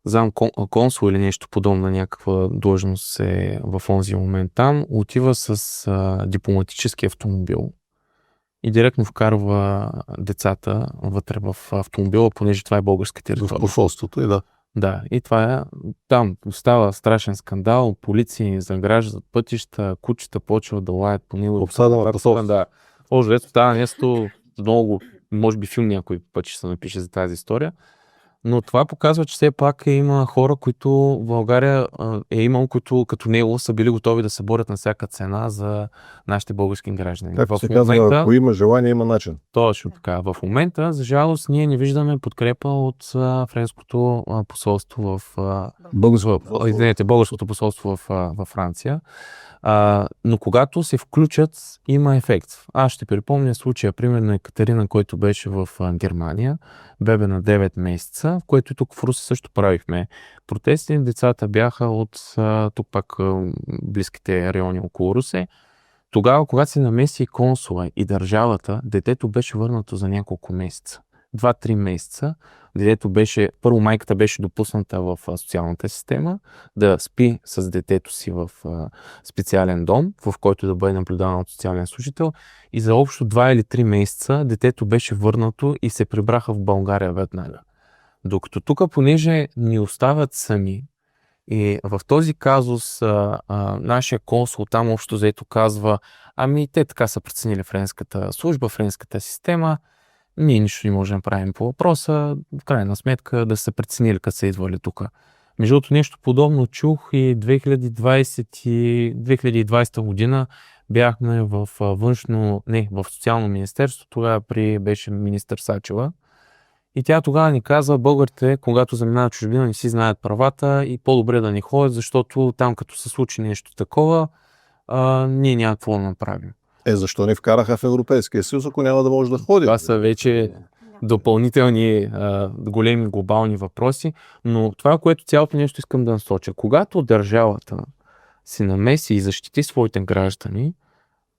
Speaker 3: зам консул или нещо подобно на някаква длъжност е в онзи момент там, отива с дипломатически автомобил и директно вкарва децата вътре в автомобила, понеже това е българска територия.
Speaker 2: В посолството и да.
Speaker 3: Да, и това е. Там става страшен скандал, полиции заграждат пътища, кучета почват да лаят по него.
Speaker 2: Обсада на посолство.
Speaker 3: Да. Ето това нещо много, може би филм някой път ще се напише за тази история. Но това показва, че все пак има хора, които в България е имало, които като него са били готови да се борят на всяка цена за нашите български граждани.
Speaker 2: Както се казва, ако има желание, има начин.
Speaker 3: Точно така. В момента, за жалост, ние не виждаме подкрепа от френското посолство българското посолство в Франция. Но когато се включат, има ефект. Аз ще припомня случая, примерно Екатерина, който беше в Германия, бебе на 9 месеца, в което и тук в Руси също правихме протести. Децата бяха от тук пак близките райони около Русе. Тогава, когато се намеси консула и държавата, детето беше върнато за няколко месеца. 2-3 месеца. Детето беше, първо майката беше допусната в социалната система да спи с детето си в специален дом, в който да бъде наблюдаван от социален служител. И за общо 2 или 3 месеца детето беше върнато и се прибраха в България веднага. Докато тук, понеже ни оставят сами, и в този казус нашия консул там общо взето казва, те така са преценили френската служба, френската система, ние нищо не можем да направим по въпроса, в крайна сметка да са преценили, като са идвали тук. Между другото, нещо подобно чух и 2020 година бяхме в в социално министерство, тогава беше министър Сачева. И тя тогава ни казва, българите, когато заминават чужбина, не си знаят правата и по-добре да не ходят, защото там като се случи нещо такова, ние няма какво да направим.
Speaker 2: Защо не вкараха в Европейския съюз, ако няма да може да ходят?
Speaker 3: Това са вече допълнителни големи глобални въпроси, но това, което цялото нещо искам да насоча. Когато държавата се намеси и защити своите граждани,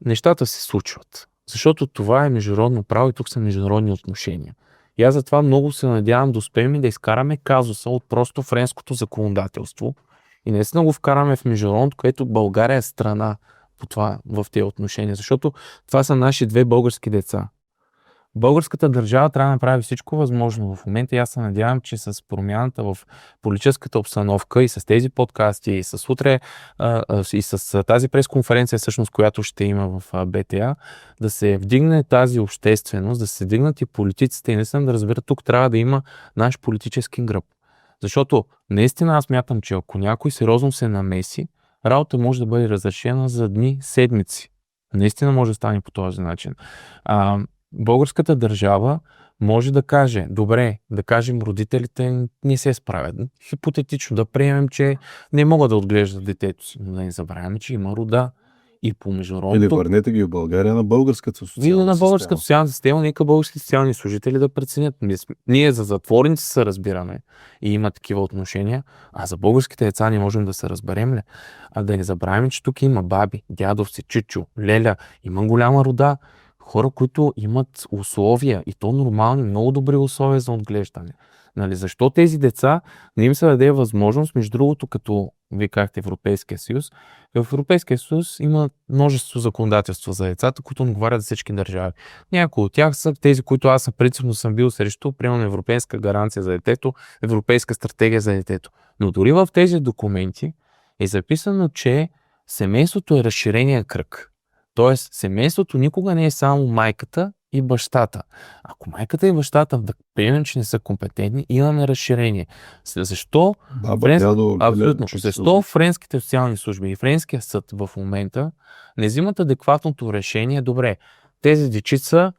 Speaker 3: нещата се случват. Защото това е международно право и тук са международни отношения. И аз затова много се надявам да успеем да изкараме казуса от просто френското законодателство и наистина го вкараме в международното, което България е страна по това в тези отношения. Защото това са наши 2 български деца. Българската държава трябва да направи всичко възможно в момента и аз се надявам, че с промяната в политическата обстановка и с тези подкасти, и с утре, и с тази пресконференция, всъщност, която ще има в БТА, да се вдигне тази общественост, да се вдигнат и политиците и наистина да разберат, тук трябва да има наш политически гръб. Защото наистина аз мятам, че ако някой сериозно се намеси, работа може да бъде разрешена за дни, седмици. Наистина може да стане по този начин. Българската държава може да каже, добре, да кажем родителите не се справят. Хипотетично да приемем, че не могат да отглеждат детето си, но да не забравяме, че има рода. И по международното...
Speaker 2: Или върнете ги в България на българската социална система.
Speaker 3: На българската социална система, нека българските социални служители да преценят. Ние за затворници се разбираме и има такива отношения, а за българските деца не можем да се разберем ли? А да не забравяме, че тук има баби, дядовци, чичо, леля, има голяма рода, хора, които имат условия и то нормални, много добри условия за отглеждане. Нали, защо тези деца не им се даде възможност, между другото, като вие казахте Европейския съюз, в Европейския съюз има множество законодателства за децата, които отговарят за всички държави. Някои от тях са тези, които аз принципно съм бил срещу, примерно европейска гаранция за детето, европейска стратегия за детето. Но дори в тези документи е записано, че семейството е разширения кръг. Тоест, семейството никога не е само майката и бащата. Ако майката и бащата да приемем, че не са компетентни, имаме разширение. Защо? Абсолютно. Защо френските социални служби и френския съд в момента не взимат адекватното решение? Добре, тези дечица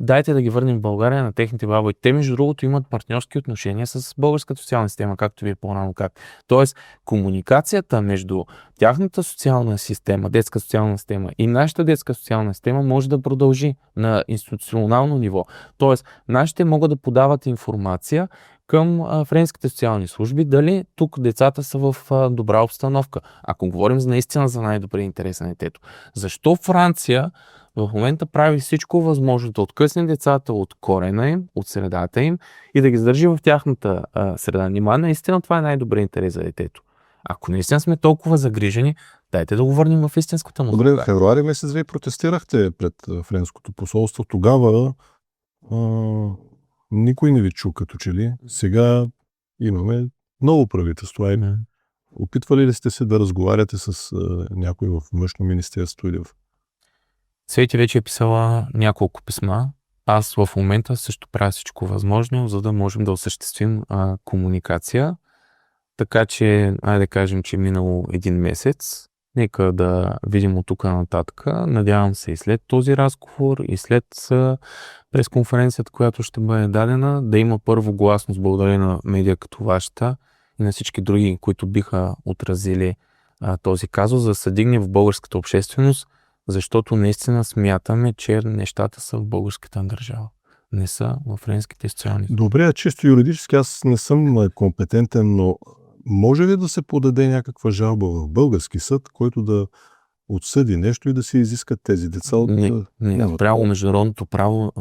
Speaker 3: дайте да ги върнем в България на техните баба. И те, между другото, имат партньорски отношения с българската социална система, както вие по-рано как. Тоест, комуникацията между тяхната социална система, детска социална система и нашата детска социална система може да продължи на институционално ниво. Тоест, нашите могат да подават информация към френските социални служби, дали тук децата са в добра обстановка. Ако говорим наистина за най-добрия интерес на детето. Защо Франция в момента прави всичко възможно да откъсне децата от корена им, от средата им и да ги задържи в тяхната среда? Нима наистина това е най-добрият интерес за детето. Ако наистина сме толкова загрижени, дайте да го върнем в истинската му.
Speaker 2: Добре, в февруари месец вие протестирахте пред френското посолство. Тогава никой не ви чу като че ли. Сега имаме ново правителство. Опитвали ли сте се да разговаряте с някой в външно министерство или в...
Speaker 3: Цвети вече е писала няколко писма. Аз в момента също правя всичко възможно, за да можем да осъществим комуникация. Така че, да кажем, че е минало един месец. Нека да видим от тук нататък. Надявам се и след този разговор, и след пресконференцията, която ще бъде дадена, да има първо гласност благодарение на медиа като вашата и на всички други, които биха отразили този казус, за да се дигне в българската общественост, защото наистина смятаме, че нещата са в българската държава. Не са в френските социални.
Speaker 2: Добре, чисто юридически аз не съм компетентен, но може ли да се подаде някаква жалба в български съд, който да отсъди нещо и да се изискат тези деца от...
Speaker 3: Не, право, международното право,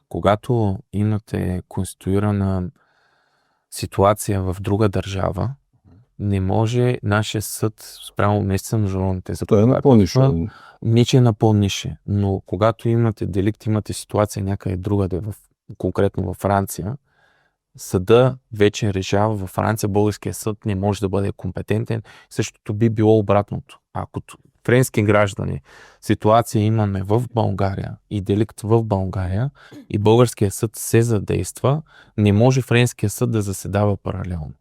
Speaker 3: когато имате конституирана ситуация в друга държава, не може нашия съд спрямо наистина международните закони.
Speaker 2: Това е на по-нише.
Speaker 3: Ниче е на по-нише, но когато имате деликт, имате ситуация някъде другаде, конкретно във Франция, съда вече решава във Франция, българския съд не може да бъде компетентен. Същото би било обратното. Ако френски граждани ситуация имаме в България и деликт в България и българския съд се задейства, не може френския съд да заседава паралелно.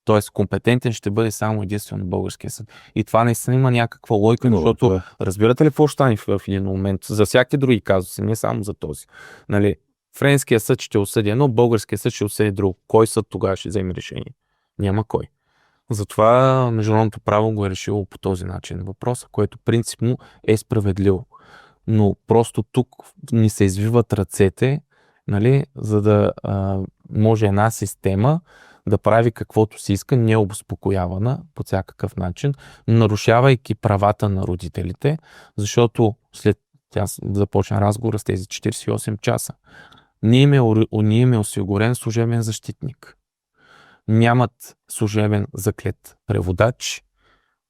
Speaker 3: Тоест компетентен ще бъде само единствено българския съд. И това наистина има някаква логика, защото разбирате ли какво ще стане в един момент? За всякакви други казуси, не само за този. Нали, френския съд ще осъди едно, българския съд ще осъди друго. Кой съд тогава ще вземе решение? Няма кой. Затова международното право го е решило по този начин въпроса, което принципно е справедливо. Но просто тук ни се извиват ръцете, нали, за да може една система да прави каквото си иска, необезпокоявана по всякакъв начин, нарушавайки правата на родителите, защото след тя започна разговор с тези 48 часа. Ние им е осигурен служебен защитник. Нямат служебен заклет преводач,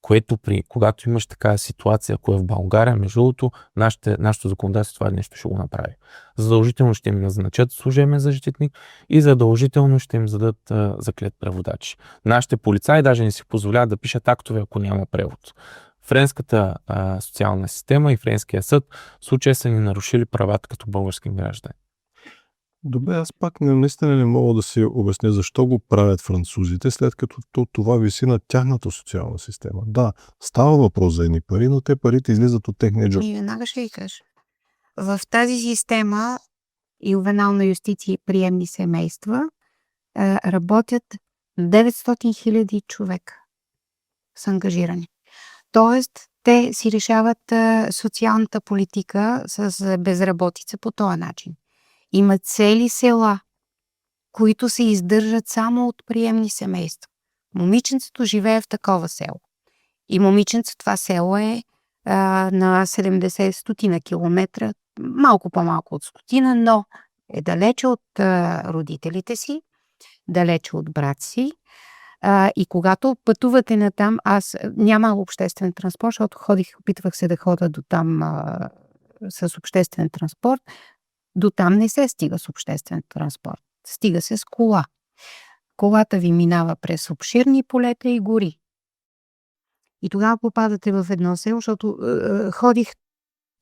Speaker 3: Което когато имаш такава ситуация, ако е в България, между другото, нашето законодателство това нещо ще го направи. Задължително ще им назначат служебен защитник и задължително ще им зададат заклет преводачи. Нашите полицаи даже не си позволяват да пишат актове, ако няма превод. Френската социална система и френския съд в случая са ни нарушили правата като български граждани.
Speaker 2: Добре, аз пак наистина не мога да си обясня защо го правят французите, след като това виси на тяхната социална система. Да, става въпрос за едни пари, но те парите излизат от техния джоб.
Speaker 1: И веднага ще ви кажа. В тази система ювенална юстиция и приемни семейства работят 900 хиляди човека са ангажирани. Тоест, те си решават социалната политика с безработица по този начин. Има цели села, които се издържат само от приемни семейства. Момиченцето живее в такова село. И момиченцето, това село е на 70-стотина километра, малко по-малко от стотина, но е далече от родителите си, далече от брат си. И когато пътувате натам, аз няма обществен транспорт, защото опитвах се да хода до там с обществен транспорт. До там не се стига с обществен транспорт. Стига се с кола. Колата ви минава през обширни полета и гори. И тогава попадате в едно село, защото ходих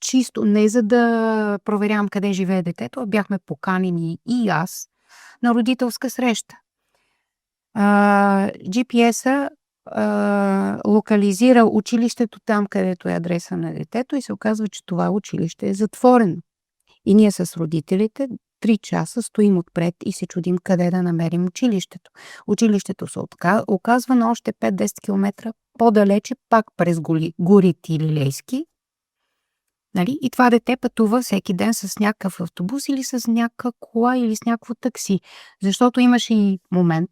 Speaker 1: чисто не за да проверявам къде живее детето, а бяхме поканени и аз на родителска среща. GPS-а локализира училището там, където е адреса на детето и се оказва, че това училище е затворено. И ние с родителите 3 часа стоим отпред и се чудим къде да намерим училището. Училището се оказва на още 5-10 км по-далече, пак през горите Лилейски. Нали? И това дете пътува всеки ден с някакъв автобус или с някаква кола или с някакво такси. Защото имаше и момент,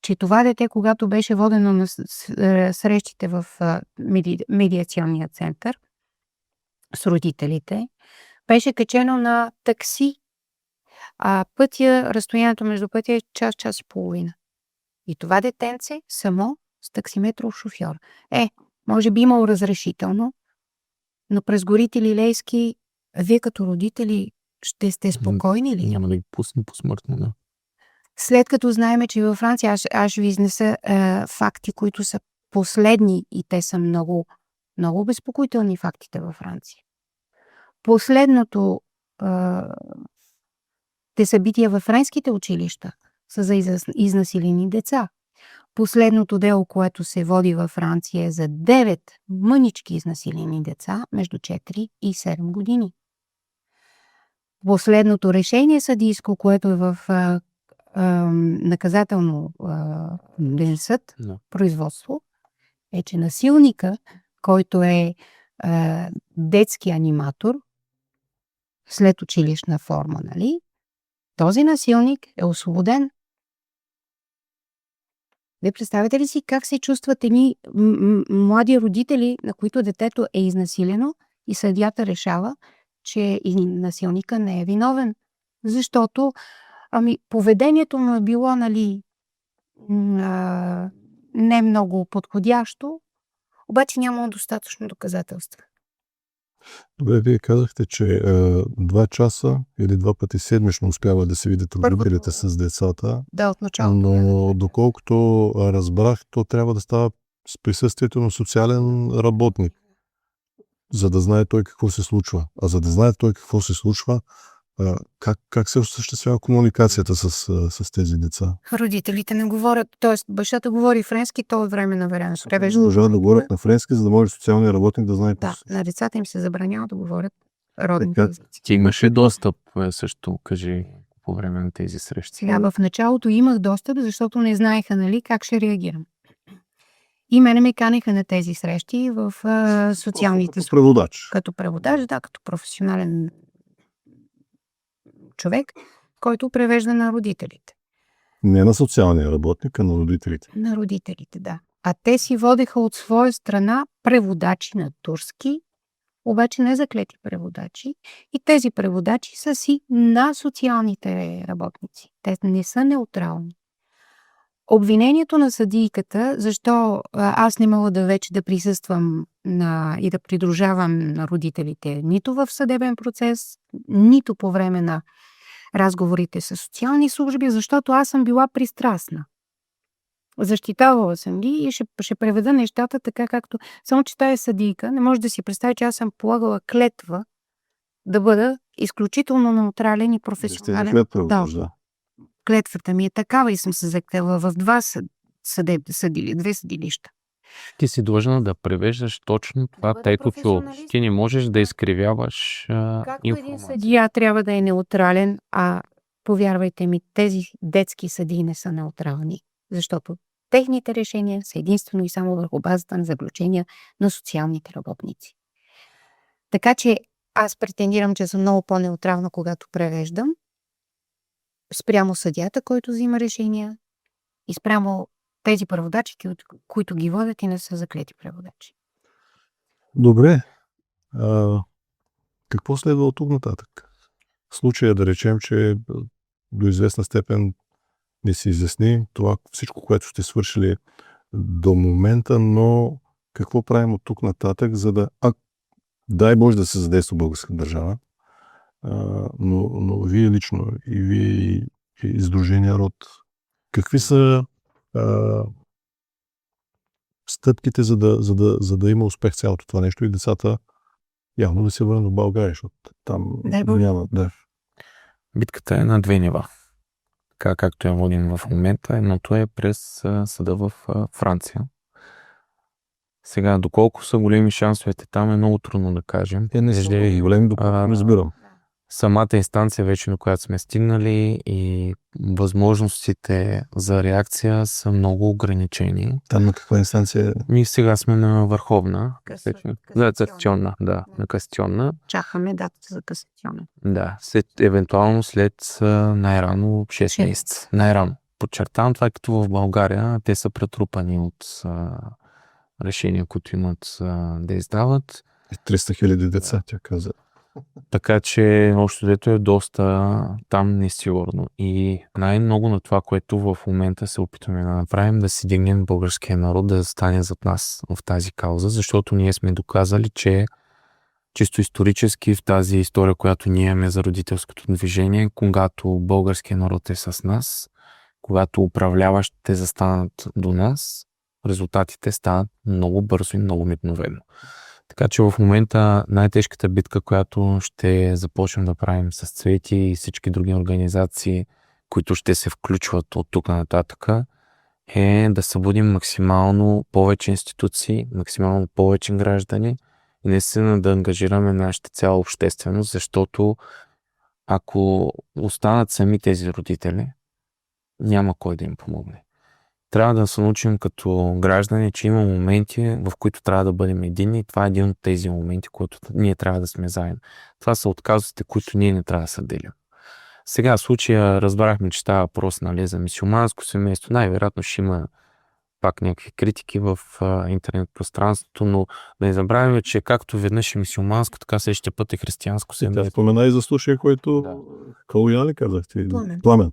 Speaker 1: че това дете, когато беше водено на срещите в медиационния център с родителите, беше качено на такси, а разстоянието между пътя е час и половина. И това детенце само с таксиметров шофьор. Може би имало разрешително, но през горите Лилейски, вие като родители ще сте спокойни ли?
Speaker 3: Няма да ги пуснем посмъртно, да.
Speaker 1: След като знаем, че във Франция, аз ще ви изнеса факти, които са последни и те са много, много безпокоителни фактите във Франция. Последното те събития във френските училища са за изнасилени деца. Последното дело, което се води във Франция е за 9 мънички изнасилени деца между 4 и 7 години. Последното решение съдийско, което е в наказателно съд, производство, е, че насилника, който е детски аниматор, след училищна форма, нали? Този насилник е освободен. Вие представете ли си как се чувстват едни млади родители, на които детето е изнасилено и съдията решава, че и насилника не е виновен? Защото поведението му е било, нали, не много подходящо, обаче нямало достатъчно доказателства.
Speaker 2: Добре, вие казахте, че 2 часа или 2 пъти седмично успява да се видят родителите с децата.
Speaker 1: Да, от началото.
Speaker 2: Но доколкото разбрах, то трябва да става с присъствието на социален работник, за да знае той какво се случва. А за да знае той какво се случва, как се осъществява комуникацията с тези деца?
Speaker 1: Родителите не говорят, т.е. бащата говори френски, то от време на време.
Speaker 2: Продължават да говорят на френски, за да може социалният работник да знае.
Speaker 1: Да, на децата им се забранява да говорят родните езици.
Speaker 3: Ти имаше достъп също, кажи, по време на тези срещи?
Speaker 1: Сега в началото имах достъп, защото не знаеха, нали, как ще реагирам. И мене ме канеха на тези срещи в социалните...
Speaker 2: Като преводач.
Speaker 1: Като преводач, да, като професионален човек, който превежда на родителите.
Speaker 2: Не на социалния работник, а на родителите.
Speaker 1: На родителите, да. А те си водеха от своя страна преводачи на турски, обаче не заклети преводачи. И тези преводачи са си на социалните работници. Те не са неутрални. Обвинението на съдийката, защо аз не мога вече да присъствам и да придружавам на родителите нито в съдебен процес, нито по време на разговорите с социални служби, защото аз съм била пристрастна. Защитавала съм ги и ще преведа нещата така, както... Само че тая съдийка не може да си представи, че аз съм полагала клетва да бъда изключително неутрален и професионален.
Speaker 2: Да.
Speaker 1: Клетвата ми е такава и съм се заклела в две съдилища.
Speaker 3: Ти си длъжна да превеждаш точно това, тъй като ти не можеш да изкривяваш
Speaker 1: Както един
Speaker 3: информация.
Speaker 1: съдия трябва да е неутрален, а повярвайте ми, тези детски съдии не са неутрални, защото техните решения са единствено и само върху базата на заключения на социалните работници. Така че аз претендирам, че съм много по-неутрална, когато превеждам, спрямо съдията, който взима решения, и спрямо тези преводачи, които ги водят и не са заклети преводачи.
Speaker 2: Добре. Какво следва от тук нататък? В случая да речем, че до известна степен не се изясни това всичко, което сте свършили до момента, но какво правим от тук нататък, за да дай Боже да се задейства българска държава, но вие лично и вие и Сдружение Род, какви са стъпките, за да има успех цялото това нещо и децата явно да се върнат в България, защото там няма. Да.
Speaker 3: Битката е на две нива. Така както я водим в момента, едното е през съда в Франция. Сега, доколко са големи шансовете там, е много трудно да кажем.
Speaker 2: Не са големи, доколко разбирам.
Speaker 3: Самата инстанция вече, до която сме стигнали, и възможностите за реакция са много ограничени.
Speaker 2: Там на каква инстанция?
Speaker 3: Сега сме на върховна. Касационна. Да, на касационна.
Speaker 1: Чакаме датата за касационна.
Speaker 3: Да, евентуално след най-рано 6 месеца. Най-рано. Подчертавам това, като в България те са претрупани от решения, които имат да издават.
Speaker 2: 300 000 деца, тя каза.
Speaker 3: Така че общо дето е доста там несигурно. И най-много на това, което в момента се опитваме да направим, да си дигнем българския народ да стане зад нас в тази кауза, защото ние сме доказали, че чисто исторически в тази история, която ние имаме за родителското движение, когато българския народ е с нас, когато управляващите застанат до нас, резултатите стават много бързо и много мигновено. Така че в момента най-тежката битка, която ще започнем да правим с Цвети и всички други организации, които ще се включват от тук нататък, е да събудим максимално повече институции, максимално повече граждани и наистина да ангажираме нашата цяла общественост, защото ако останат сами тези родители, няма кой да им помогне. Трябва да се научим като граждани, че има моменти, в които трябва да бъдем единни, и това е един от тези моменти, които ние трябва да сме заедно. Това са отказите, които ние не трябва да се делим. Сега в случая разбрахме, че става въпрос, нали, за мюсюлманско семейство. Най-вероятно ще има пак някакви критики в интернет пространството, но да не забравяме, че както веднъж е мюсюлманско, така следващия път е християнско семейство.
Speaker 2: Спомена и за случая, който Калуян ли казахте? Пламен.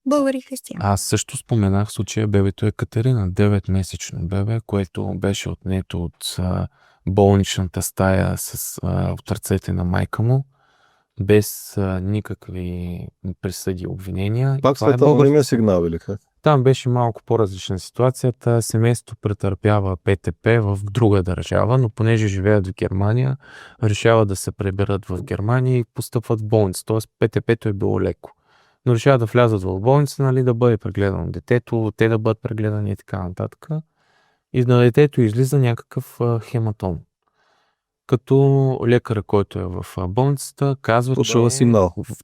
Speaker 1: Българи християни.
Speaker 3: Аз също споменах в случая бебето е Катерина, 9-месечно бебе, което беше отнето от болничната стая от ръцете на майка му, без никакви присъди и обвинения.
Speaker 2: Пак след това време сигнал или как?
Speaker 3: Там беше малко по-различна ситуацията. Семейството претърпява ПТП в друга държава, но понеже живеят в Германия, решават да се приберат в Германия и постъпват в болница. Тоест ПТП-то е било леко. Но решават да влязат в болница, нали, да бъде прегледано детето, те да бъдат прегледани и така нататък. И на детето излиза някакъв хематом. Като лекарът, който е в болницата, казва,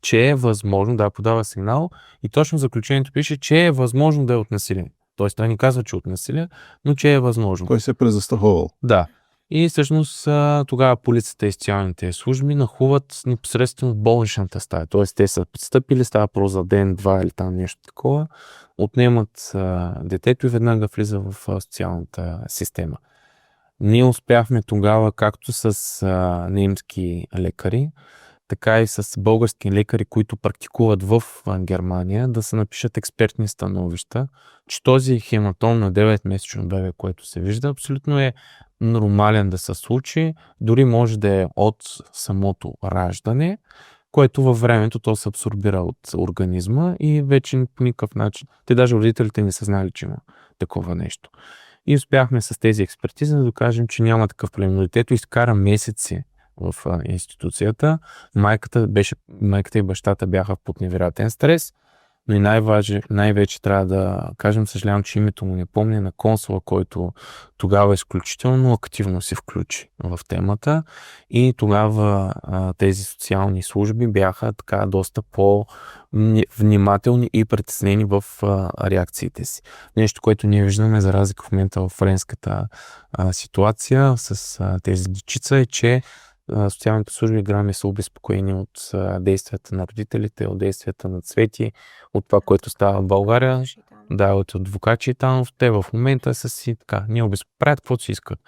Speaker 3: че е възможно, подава сигнал, и точно в заключението пише, че е възможно да е от насилие. Тоест, той ни казва, че е от насилие, но че е възможно.
Speaker 2: Той се е презастраховал.
Speaker 3: Да. И всъщност тогава полицията и социалните служби нахуват непосредствено в болничната стая. Тоест те са подстъпили, става про за ден, два или там нещо такова, отнемат детето и веднага влиза в социалната система. Ние успяхме тогава, както с немски лекари, така и с български лекари, които практикуват в Германия, да се напишат експертни становища, че този хематом на 9-месечно бебе, което се вижда, абсолютно е нормален да се случи, дори може да е от самото раждане, което във времето то се абсорбира от организма и вече по никакъв начин. Те даже родителите не са знали, че има такова нещо. И успяхме с тези експертизи да докажем, че няма такъв проблем. Но детето изкара месеци в институцията. Майката и бащата бяха под невероятен стрес, но и най-вече трябва да кажем, съжалявам, че името му не помня, на консула, който тогава изключително активно се включи в темата и тогава тези социални служби бяха така доста по-внимателни и притеснени в реакциите си. Нещо, което ние виждаме за разлика в момента в френската ситуация с тези дечица е, че социалните служби грами са обезпокоени от действията на родителите, от действията на Цвети, от това, което става в България. Да, от адвокат Читанов. Те в момента са си така, не правят каквото си искат.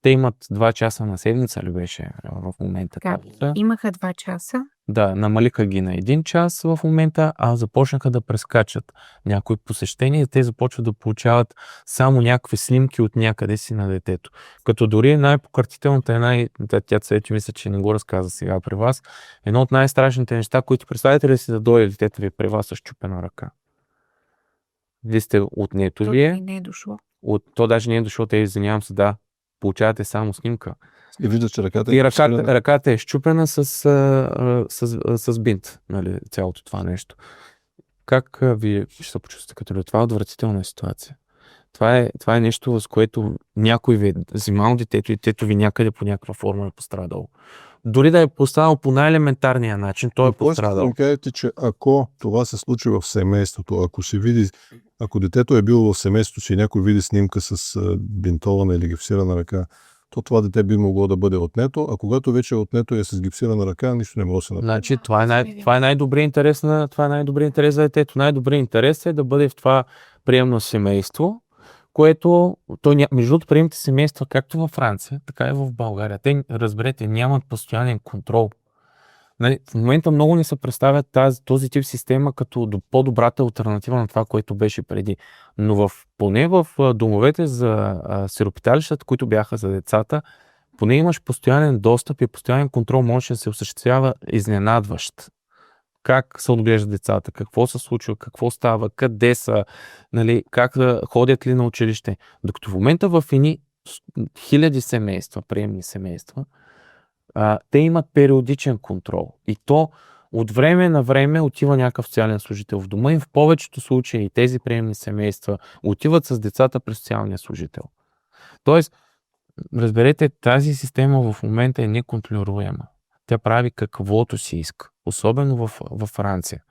Speaker 3: Те имат 2 часа на седмица ли беше в момента?
Speaker 1: Имаха 2 часа.
Speaker 3: Да, намалиха ги на 1 час в момента, а започнаха да прескачат някои посещения. Те започват да получават само някакви снимки от някъде си на детето. Като дори най-пократителната тя Цвети мисля, че не го разказа сега при вас, едно от най-страшните неща, които представите ли си да дойде детето ви при вас с счупена ръка? Вие сте отнето ли е?
Speaker 1: Не е дошло.
Speaker 3: То даже не е дошло, те извинявам се, да. Получавате само снимка.
Speaker 2: И виждаш, че ръката е
Speaker 3: и ръката е щупена с бинт, нали, цялото това нещо. Как вие ще се почувствате като ли? Това е отвратителна ситуация. Това е нещо, с което някой ви е взимал детето и детето ви някъде по някаква форма е пострадало. Дори да е пострадал по най-елементарния начин, той е пострадал.
Speaker 2: Но кажете, че ако това се случи в семейството, ако детето е било в семейството си и някой види снимка с бинтована или гипсирана ръка, то това дете би могло да бъде отнето, а когато вече е отнето и е с гипсирана ръка, нищо не може да се направи.
Speaker 3: Значи, това е най-добрият интерес за детето. Най-добрият интерес е да бъде в това приемно семейство, което, между другото, приемните семейства, както във Франция, така и в България, те, разберете, нямат постоянен контрол. Нали, в момента много ни се представят този тип система като по-добрата алтернатива на това, което беше преди. Но поне в домовете за сиропиталищата, които бяха за децата, поне имаш постоянен достъп и постоянен контрол може да се осъществява изненадващ. Как се отглеждат децата, какво се случва, какво става, къде са, нали, как ходят ли на училище. Докато в момента в едни хиляди семейства, приемни семейства, те имат периодичен контрол. И то от време на време отива някакъв социален служител в дома и в повечето случаи тези приемни семейства отиват с децата през социалния служител. Тоест, разберете, тази система в момента е неконтролируема. Тя прави каквото си иска. Особено във Франция.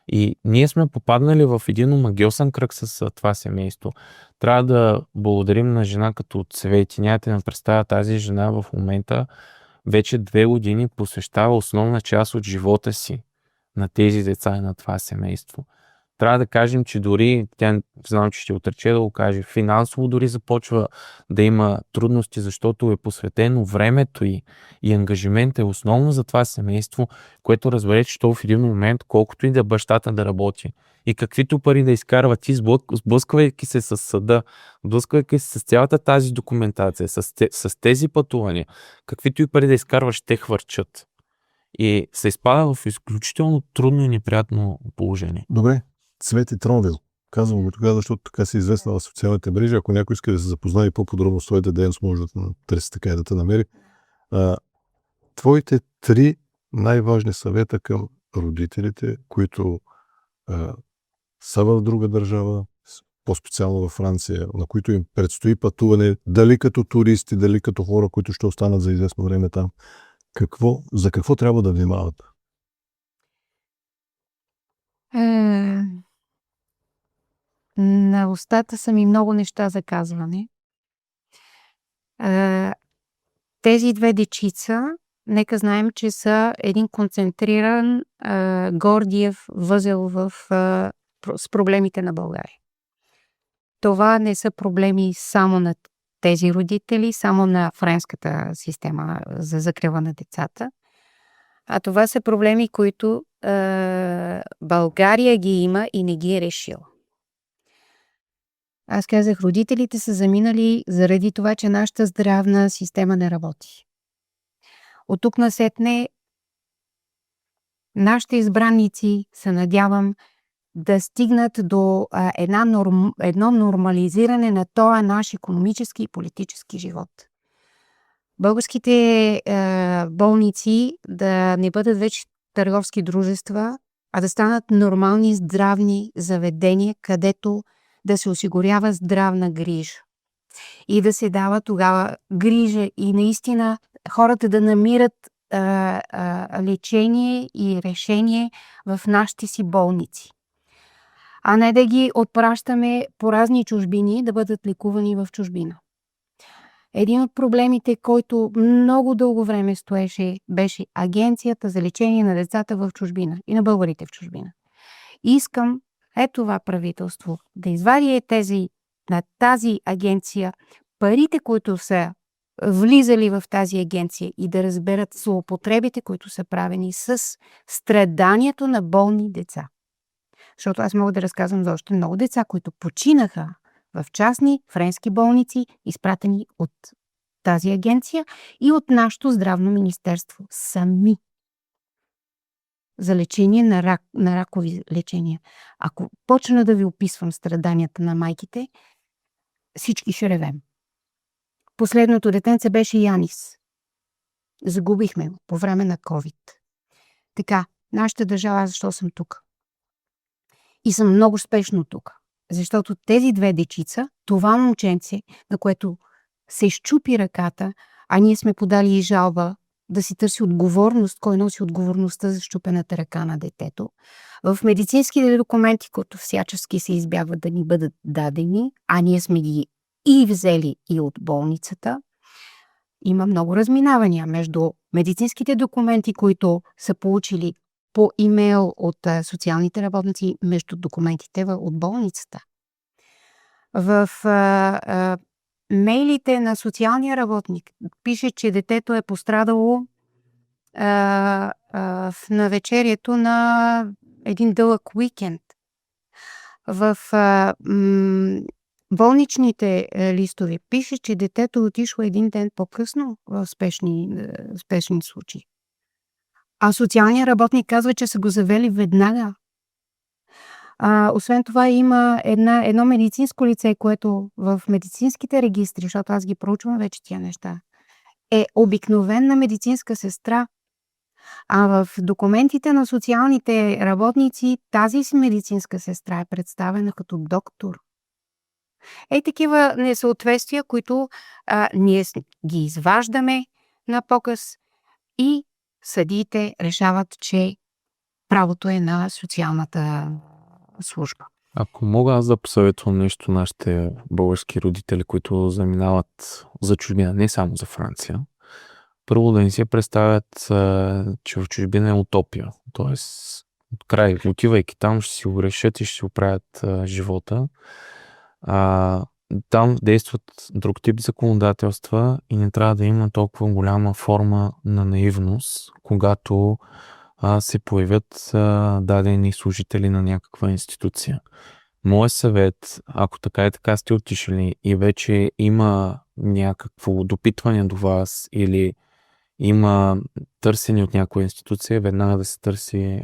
Speaker 3: И ние сме попаднали в един омагьосан кръг с това семейство. Трябва да благодарим на жена като Цвети. Нямате да представя, тази жена в момента вече 2 години посвещава основна част от живота си на тези деца и на това семейство. Трябва да кажем, че дори, тя знам, че ще отрече да го каже, финансово дори започва да има трудности, защото е посветено времето и ангажимент е основно за това семейство, което разбере, че то в един момент, колкото и да бащата да работи и каквито пари да изкарва ти, сблъсквайки се с съда, сблъсквайки се с цялата тази документация, с тези пътувания, каквито и пари да изкарваш, те хвърчат. И се изпада в изключително трудно и неприятно положение.
Speaker 2: Добре. Цвети Тронвил. Казвам го тогава, защото така си известна в социалните мрежи. Ако някой иска да се запознае по-подробно с твоята дейност, може да търси така и да те намери. Твоите 3 най-важни съвета към родителите, които са в друга държава, по-специално във Франция, на които им предстои пътуване, дали като туристи, дали като хора, които ще останат за известно време там. За какво трябва да внимават?
Speaker 1: На устата са ми много неща за казване. Тези 2 дечица, нека знаем, че са един концентриран Гордиев възел с проблемите на България. Това не са проблеми само на тези родители, само на френската система за закрила на децата. А това са проблеми, които България ги има и не ги е решила. Аз казах, родителите са заминали заради това, че нашата здравна система не работи. От тук насетне нашите избранници, се надявам, да стигнат до едно нормализиране на този наш икономически и политически живот. Българските болници да не бъдат вече търговски дружества, а да станат нормални здравни заведения, където да се осигурява здравна грижа. И да се дава тогава грижа и наистина хората да намират лечение и решение в нашите си болници. А не да ги отпращаме по разни чужбини да бъдат лекувани в чужбина. Един от проблемите, който много дълго време стоеше, беше Агенцията за лечение на децата в чужбина и на българите в чужбина. Искам това правителство да извади на тази агенция парите, които са влизали в тази агенция и да разберат злоупотребите, които са правени с страданието на болни деца. Защото аз мога да разказвам за още много деца, които починаха в частни френски болници, изпратени от тази агенция и от нашето здравно министерство сами за лечение на ракови лечения. Ако почна да ви описвам страданията на майките, всички ще ревем. Последното детенце беше Янис. Загубихме го по време на COVID. Така, нашата държава, защо съм тук? И съм много спешно тук. Защото тези две дечица, това момченце, на което се щупи ръката, а ние сме подали и жалба да си търси отговорност, кой носи отговорността за щупената ръка на детето. В медицинските документи, които всячески се избягват да ни бъдат дадени, а ние сме ги и взели и от болницата, има много разминавания между медицинските документи, които са получили по имейл от социалните работници, между документите от болницата. В мейлите на социалния работник пише, че детето е пострадало в навечерието на един дълъг уикенд. В болничните листове пише, че детето отишло един ден по-късно в спешни случаи. А социалният работник казва, че са го завели веднага. Освен това има едно медицинско лице, което в медицинските регистри, защото аз ги проучвам вече тия неща, е обикновена медицинска сестра. А в документите на социалните работници тази си медицинска сестра е представена като доктор. Такива несъответствия, които ние ги изваждаме на показ и съдиите решават, че правото е на социалната служба.
Speaker 3: Ако мога аз да посъветвам нещо нашите български родители, които заминават за чужбина, не само за Франция, първо да не си представят, че в чужбина е утопия. Тоест, от край, отивайки там, ще си го решат и ще си оправят живота. Там действат друг тип законодателства и не трябва да има толкова голяма форма на наивност, когато се появят дадени служители на някаква институция. Моят съвет, ако така и така сте отишли и вече има някакво допитване до вас или има търсене от някоя институция, веднага да се търси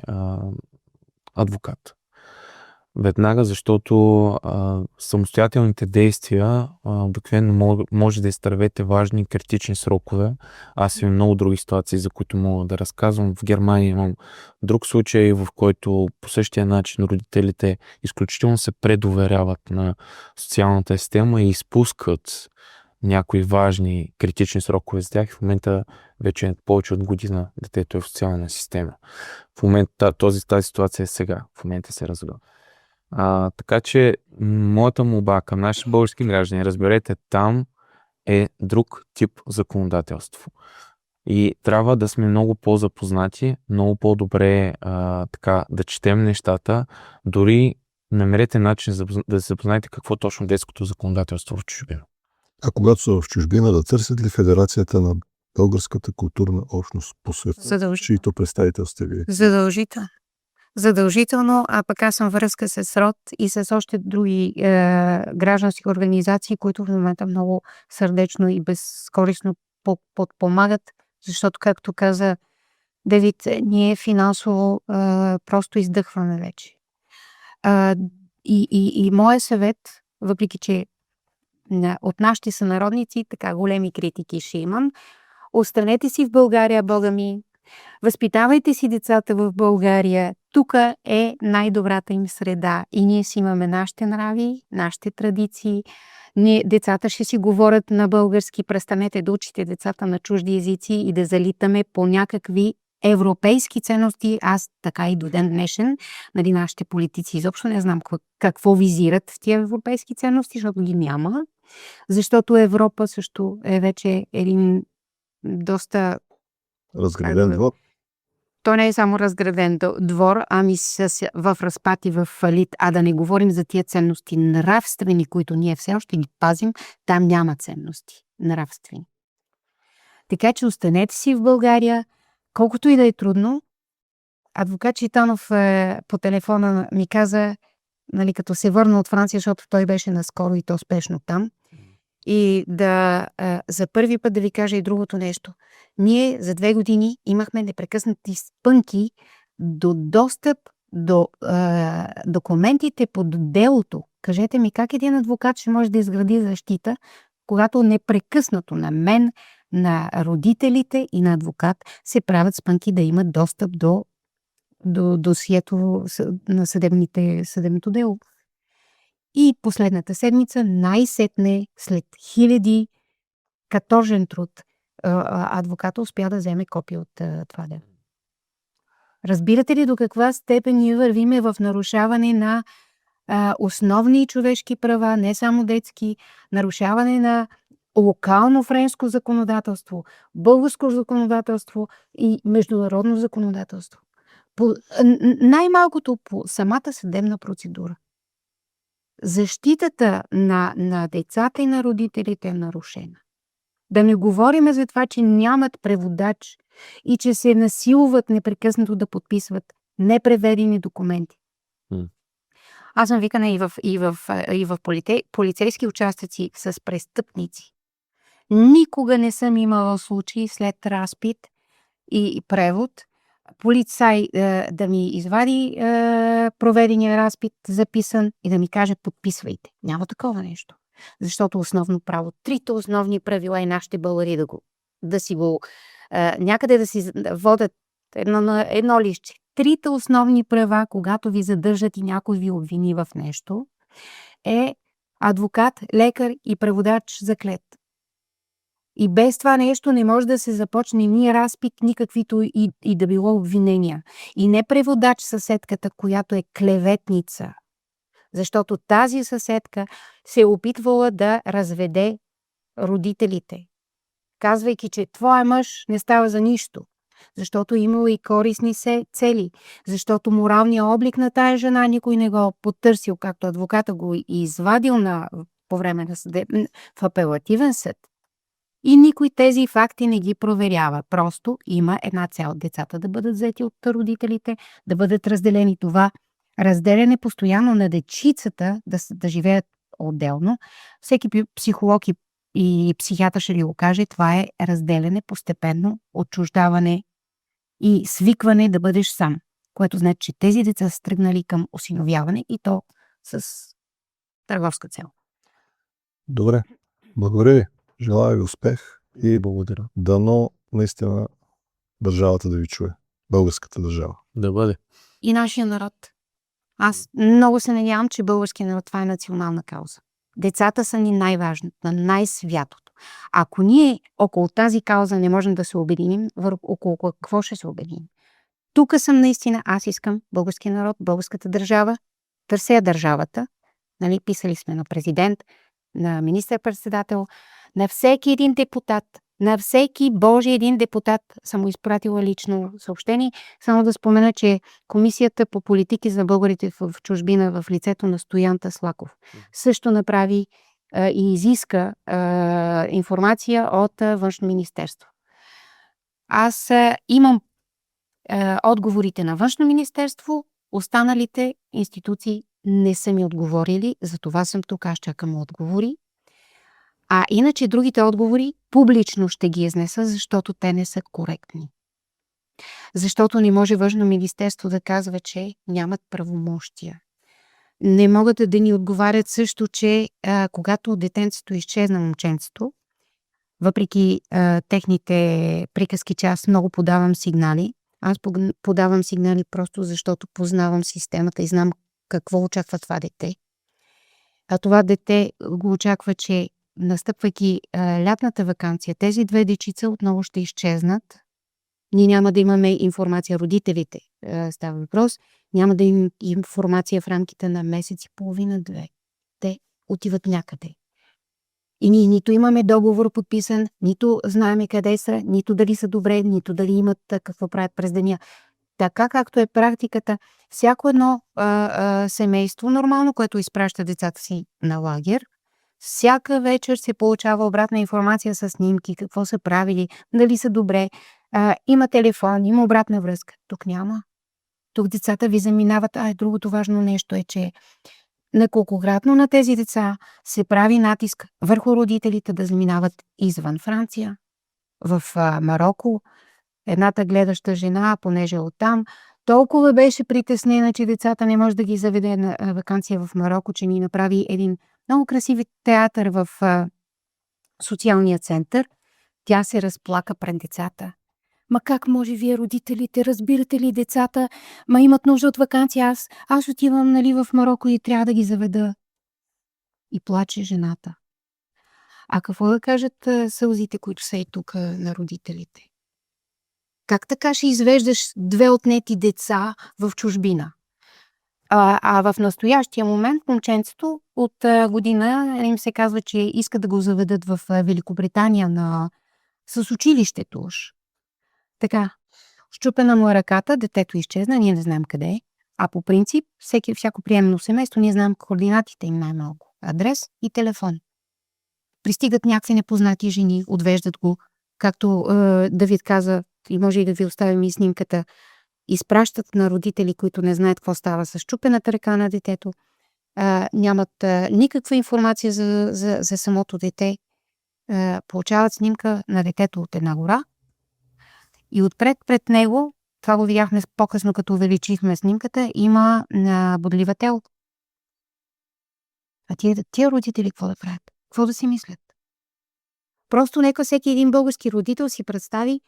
Speaker 3: адвокат. Веднага, защото самостоятелните действия обикновено може да изтървете важни критични срокове. Аз имам много други ситуации, за които мога да разказвам. В Германия имам друг случай, в който по същия начин родителите изключително се предоверяват на социалната система и изпускат някои важни критични срокове за тях. В момента вече е повече от година детето е в социална система. В момента тази ситуация е сега. В момента се развива. Така че моята молба към нашите български граждани, разберете, там е друг тип законодателство. И трябва да сме много по-запознати, много по-добре да четем нещата. Дори намерете начин да се запознаете какво точно детското законодателство в чужбина.
Speaker 2: А когато са в чужбина, да търсят ли Федерацията на българската културна общност по света,
Speaker 1: Задължително.
Speaker 2: чието представител сте вие?
Speaker 1: Задължително. Задължително, а пък аз съм връзка с РОД и с още други граждански организации, които в момента много сърдечно и безкористно подпомагат, защото, както каза Давид, ние финансово просто издъхваме вече. И моят съвет, въпреки че от нашите сънародници така големи критики ще имам, останете си в България, Бога ми, възпитавайте си децата в България. Тук е най-добрата им среда и ние си имаме нашите нрави, нашите традиции. Децата ще си говорят на български. Престанете да учите децата на чужди езици и да залитаме по някакви европейски ценности. Аз така и до ден днешен, нали, нашите политици изобщо не знам какво визират в тия европейски ценности, защото ги няма. Защото Европа също е вече един доста
Speaker 2: Разграден двор.
Speaker 1: То не е само разграден двор, ами в разпад и в фалит. А да не говорим за тия ценности нравствени, които ние все още ги пазим, там няма ценности нравствени. Така че останете си в България, колкото и да е трудно. Адвокат Читанов по телефона ми каза, нали, като се върна от Франция, защото той беше наскоро и то спешно там, и за първи път да ви кажа и другото нещо. Ние за 2 години имахме непрекъснати спънки до достъп до документите по делото. Кажете ми, как един адвокат ще може да изгради защита, когато непрекъснато на мен, на родителите и на адвокат се правят спънки да имат достъп до досието на съдебното дело. И последната седмица, най-сетне, след хиляди каторжен труд, адвоката успя да вземе копия от това дело. Разбирате ли до каква степен ние вървиме в нарушаване на основни човешки права, не само детски, нарушаване на локално френско законодателство, българско законодателство и международно законодателство. Най-малкото по самата съдебна процедура. Защитата на децата и на родителите е нарушена. Да не говорим за това, че нямат преводач и че се насилват непрекъснато да подписват непреведени документи. Аз съм викана и в полицейски участъци с престъпници. Никога не съм имала случаи след разпит и превод полицай да ми извади проведения разпит, записан и да ми каже подписвайте. Няма такова нещо. Защото основно право, 3 основни правила и нашите българи да си го някъде да си водят едно листче. 3 основни права, когато ви задържат и някой ви обвини в нещо, е адвокат, лекар и преводач заклет. И без това нещо не може да се започне ни разпит, ни каквито и да било обвинения. И не преводач съседката, която е клеветница. Защото тази съседка се е опитвала да разведе родителите, казвайки, че твоя мъж не става за нищо. Защото имало и корисни цели. Защото моралният облик на тая жена никой не го потърсил, както адвоката го извадил по време на в апелативен съд. И никой тези факти не ги проверява. Просто има една цел. Децата да бъдат взети от родителите, да бъдат разделени. Това разделяне постоянно на дечицата да живеят отделно. Всеки психолог и психиатър ще ви го каже, това е разделяне постепенно, отчуждаване и свикване да бъдеш сам. Което значи, че тези деца са тръгнали към осиновяване и то с търговска цел.
Speaker 2: Добре. Благодаря ви. Желая ви успех и
Speaker 3: благодаря.
Speaker 2: Дано наистина държавата да ви чуе. Българската държава.
Speaker 3: Да бъде.
Speaker 1: И нашия народ. Аз много се надявам, че българския народ това е национална кауза. Децата са ни най-важното, най-святото. Ако ние около тази кауза не можем да се обединим, около какво ще се обединим? Тук съм наистина, аз искам българския народ, българската държава, търся държавата. Нали, писали сме на президент, на министър-председател, на всеки един депутат, на всеки Божи един депутат съм му изпратила лично съобщение. Само да спомена, че Комисията по политики за българите в чужбина в лицето на Стоян Таслаков също направи и изиска информация от Външно министерство. Аз имам отговорите на Външно министерство, останалите институции не са ми отговорили, затова съм тук, аз чакам отговори. А иначе другите отговори публично ще ги изнеса, защото те не са коректни. Защото не може Външно министерство да казва, че нямат правомощия. Не могат да ни отговарят също, че когато детенцето изчезна, момченцето, въпреки техните приказки, че аз много подавам сигнали, аз подавам сигнали просто защото познавам системата и знам какво очаква това дете. А това дете го очаква, че настъпвайки лятната ваканция, тези две дечица отново ще изчезнат. Ние няма да имаме информация, родителите става въпрос, няма да имаме информация в рамките на месец и половина-две. Те отиват някъде. И ние нито имаме договор подписан, нито знаеме къде са, нито дали са добре, нито дали имат какво правят през деня. Така както е практиката, всяко едно семейство, нормално, което изпраща децата си на лагер, всяка вечер се получава обратна информация с снимки, какво са правили, дали са добре, има телефон, има обратна връзка. Тук няма. Тук децата ви заминават. Другото важно нещо е, че неколкократно на тези деца се прави натиск върху родителите да заминават извън Франция, в Мароко. Едната гледаща жена, понеже оттам, толкова беше притеснена, че децата не може да ги заведе на ваканция в Мароко, че ни направи един много красив театър в социалния център. Тя се разплака пред децата. Ма как може вие, родителите, разбирате ли децата? Ма имат нужда от ваканция, аз отивам в Мароко и трябва да ги заведа. И плаче жената. А какво да кажат сълзите, които са и тук на родителите? Как така ще извеждаш две отнети деца в чужбина? А в настоящия момент момченцето от година им се казва, че иска да го заведат в Великобритания с училището уж. Така, щупена му е ръката, детето изчезна, ние не знаем къде е. А по принцип, всяко приемно семейство, ние знаем координатите им най-много. Адрес и телефон. Пристигат някакви непознати жени, отвеждат го, както Давид каза, и може и да ви оставим и снимката, изпращат на родители, които не знаят какво става с щупената ръка на детето, нямат никаква информация за самото дете, получават снимка на детето от една гора и отпред пред него, това го видяхме по-късно, като увеличихме снимката, има бодлива тел. А тия родители какво да правят? Какво да си мислят? Просто нека всеки един български родител си представи,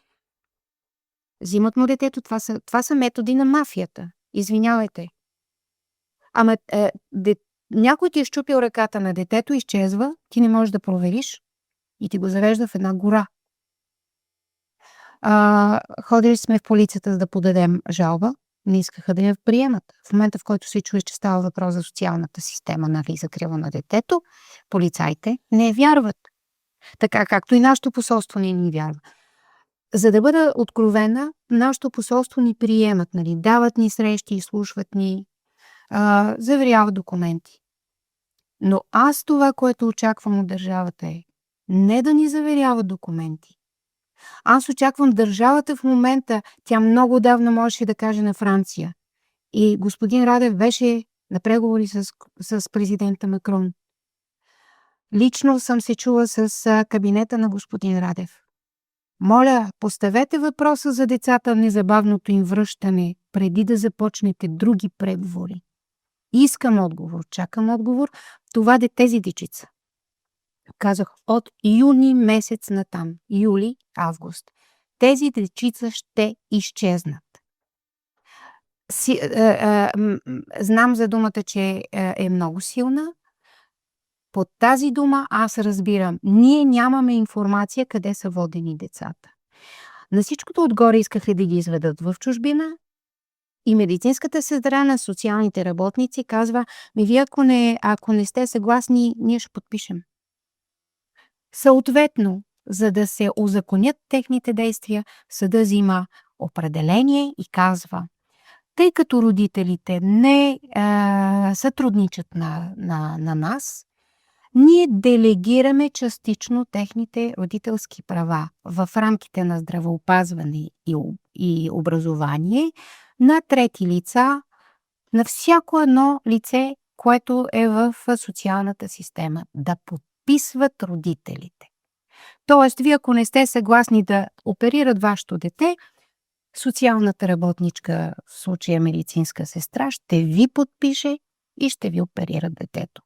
Speaker 1: взимат му детето, това са методи на мафията. Извинявайте. Ама някой ти е щупил ръката на детето, изчезва, ти не можеш да провериш и ти го завежда в една гора. Ходили сме в полицията, за да подадем жалба. Не искаха да я приемат. В момента, в който се чуе, че става въпрос за социалната система, закрила на детето, полицаите не вярват. Така както и нашето посолство не ни вярва. За да бъда откровена, нашето посолство ни приемат, дават ни срещи, изслушват ни, заверяват документи. Но аз това, което очаквам от държавата е не да ни заверяват документи. Аз очаквам държавата в момента, тя много отдавна можеше да каже на Франция. И господин Радев беше на преговори с президента Макрон. Лично съм се чула с кабинета на господин Радев. Моля, поставете въпроса за децата, незабавното им връщане, преди да започнете други преговори. Искам отговор, чакам отговор. Това тези дечица. Казах от юни месец натам. Юли, август. Тези дечица ще изчезнат. Знам за думата, че е много силна. Под тази дума аз разбирам. Ние нямаме информация къде са водени децата. На всичкото отгоре искаха да ги изведат в чужбина и медицинската сестра на социалните работници казва, вие ако не сте съгласни, ние ще подпишем. Съответно, за да се узаконят техните действия, съда взима определение и казва, тъй като родителите не сътрудничат на нас, ние делегираме частично техните родителски права в рамките на здравеопазване и образование на трети лица, на всяко едно лице, което е в социалната система, да подписват родителите. Тоест, вие ако не сте съгласни да оперират вашето дете, социалната работничка, в случая медицинска сестра, ще ви подпише и ще ви оперират детето.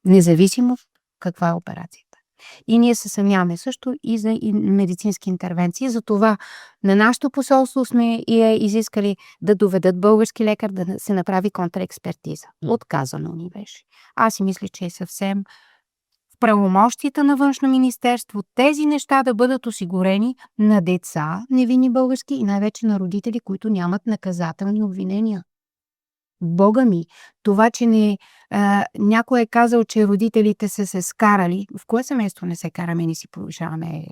Speaker 1: Независимо каква е операцията. И ние се съмняваме също и за медицински интервенции. Затова на нашето посолство сме изискали да доведат български лекар да се направи контраекспертиза. Отказано ни беше. Аз си мисля, че е съвсем в правомощията на Външно министерство тези неща да бъдат осигурени на деца, невинни български и най-вече на родители, които нямат наказателни обвинения. Бога ми, това, че някой е казал, че родителите са се скарали, в кое семейство не се караме, не си повишаваме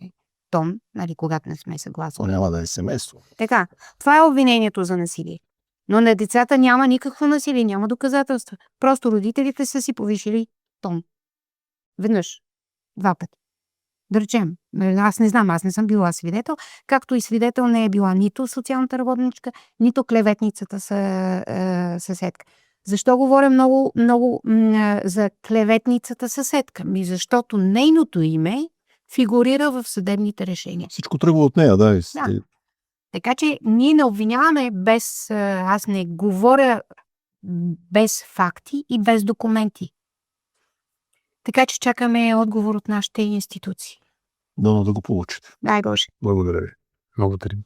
Speaker 1: тон, нали, когато не сме съгласни.
Speaker 2: Няма да е семейство.
Speaker 1: Така, това е обвинението за насилие. Но на децата няма никакво насилие, няма доказателства. Просто родителите са си повишили тон. Веднъж, два пъти. Да речем, аз не знам, аз не съм била свидетел, както и свидетел не е била нито социалната работничка, нито клеветницата съседка. Защо говоря много за клеветницата съседка? Защото нейното име фигурира в съдебните решения.
Speaker 2: Всичко тръгва от нея, да.
Speaker 1: Да. Така че ние не обвиняваме без... Аз не говоря без факти и без документи. Така че чакаме отговор от нашите институции.
Speaker 2: Дано да го получите.
Speaker 1: Дай Боже.
Speaker 2: Благодаря ви.
Speaker 3: Благодарим.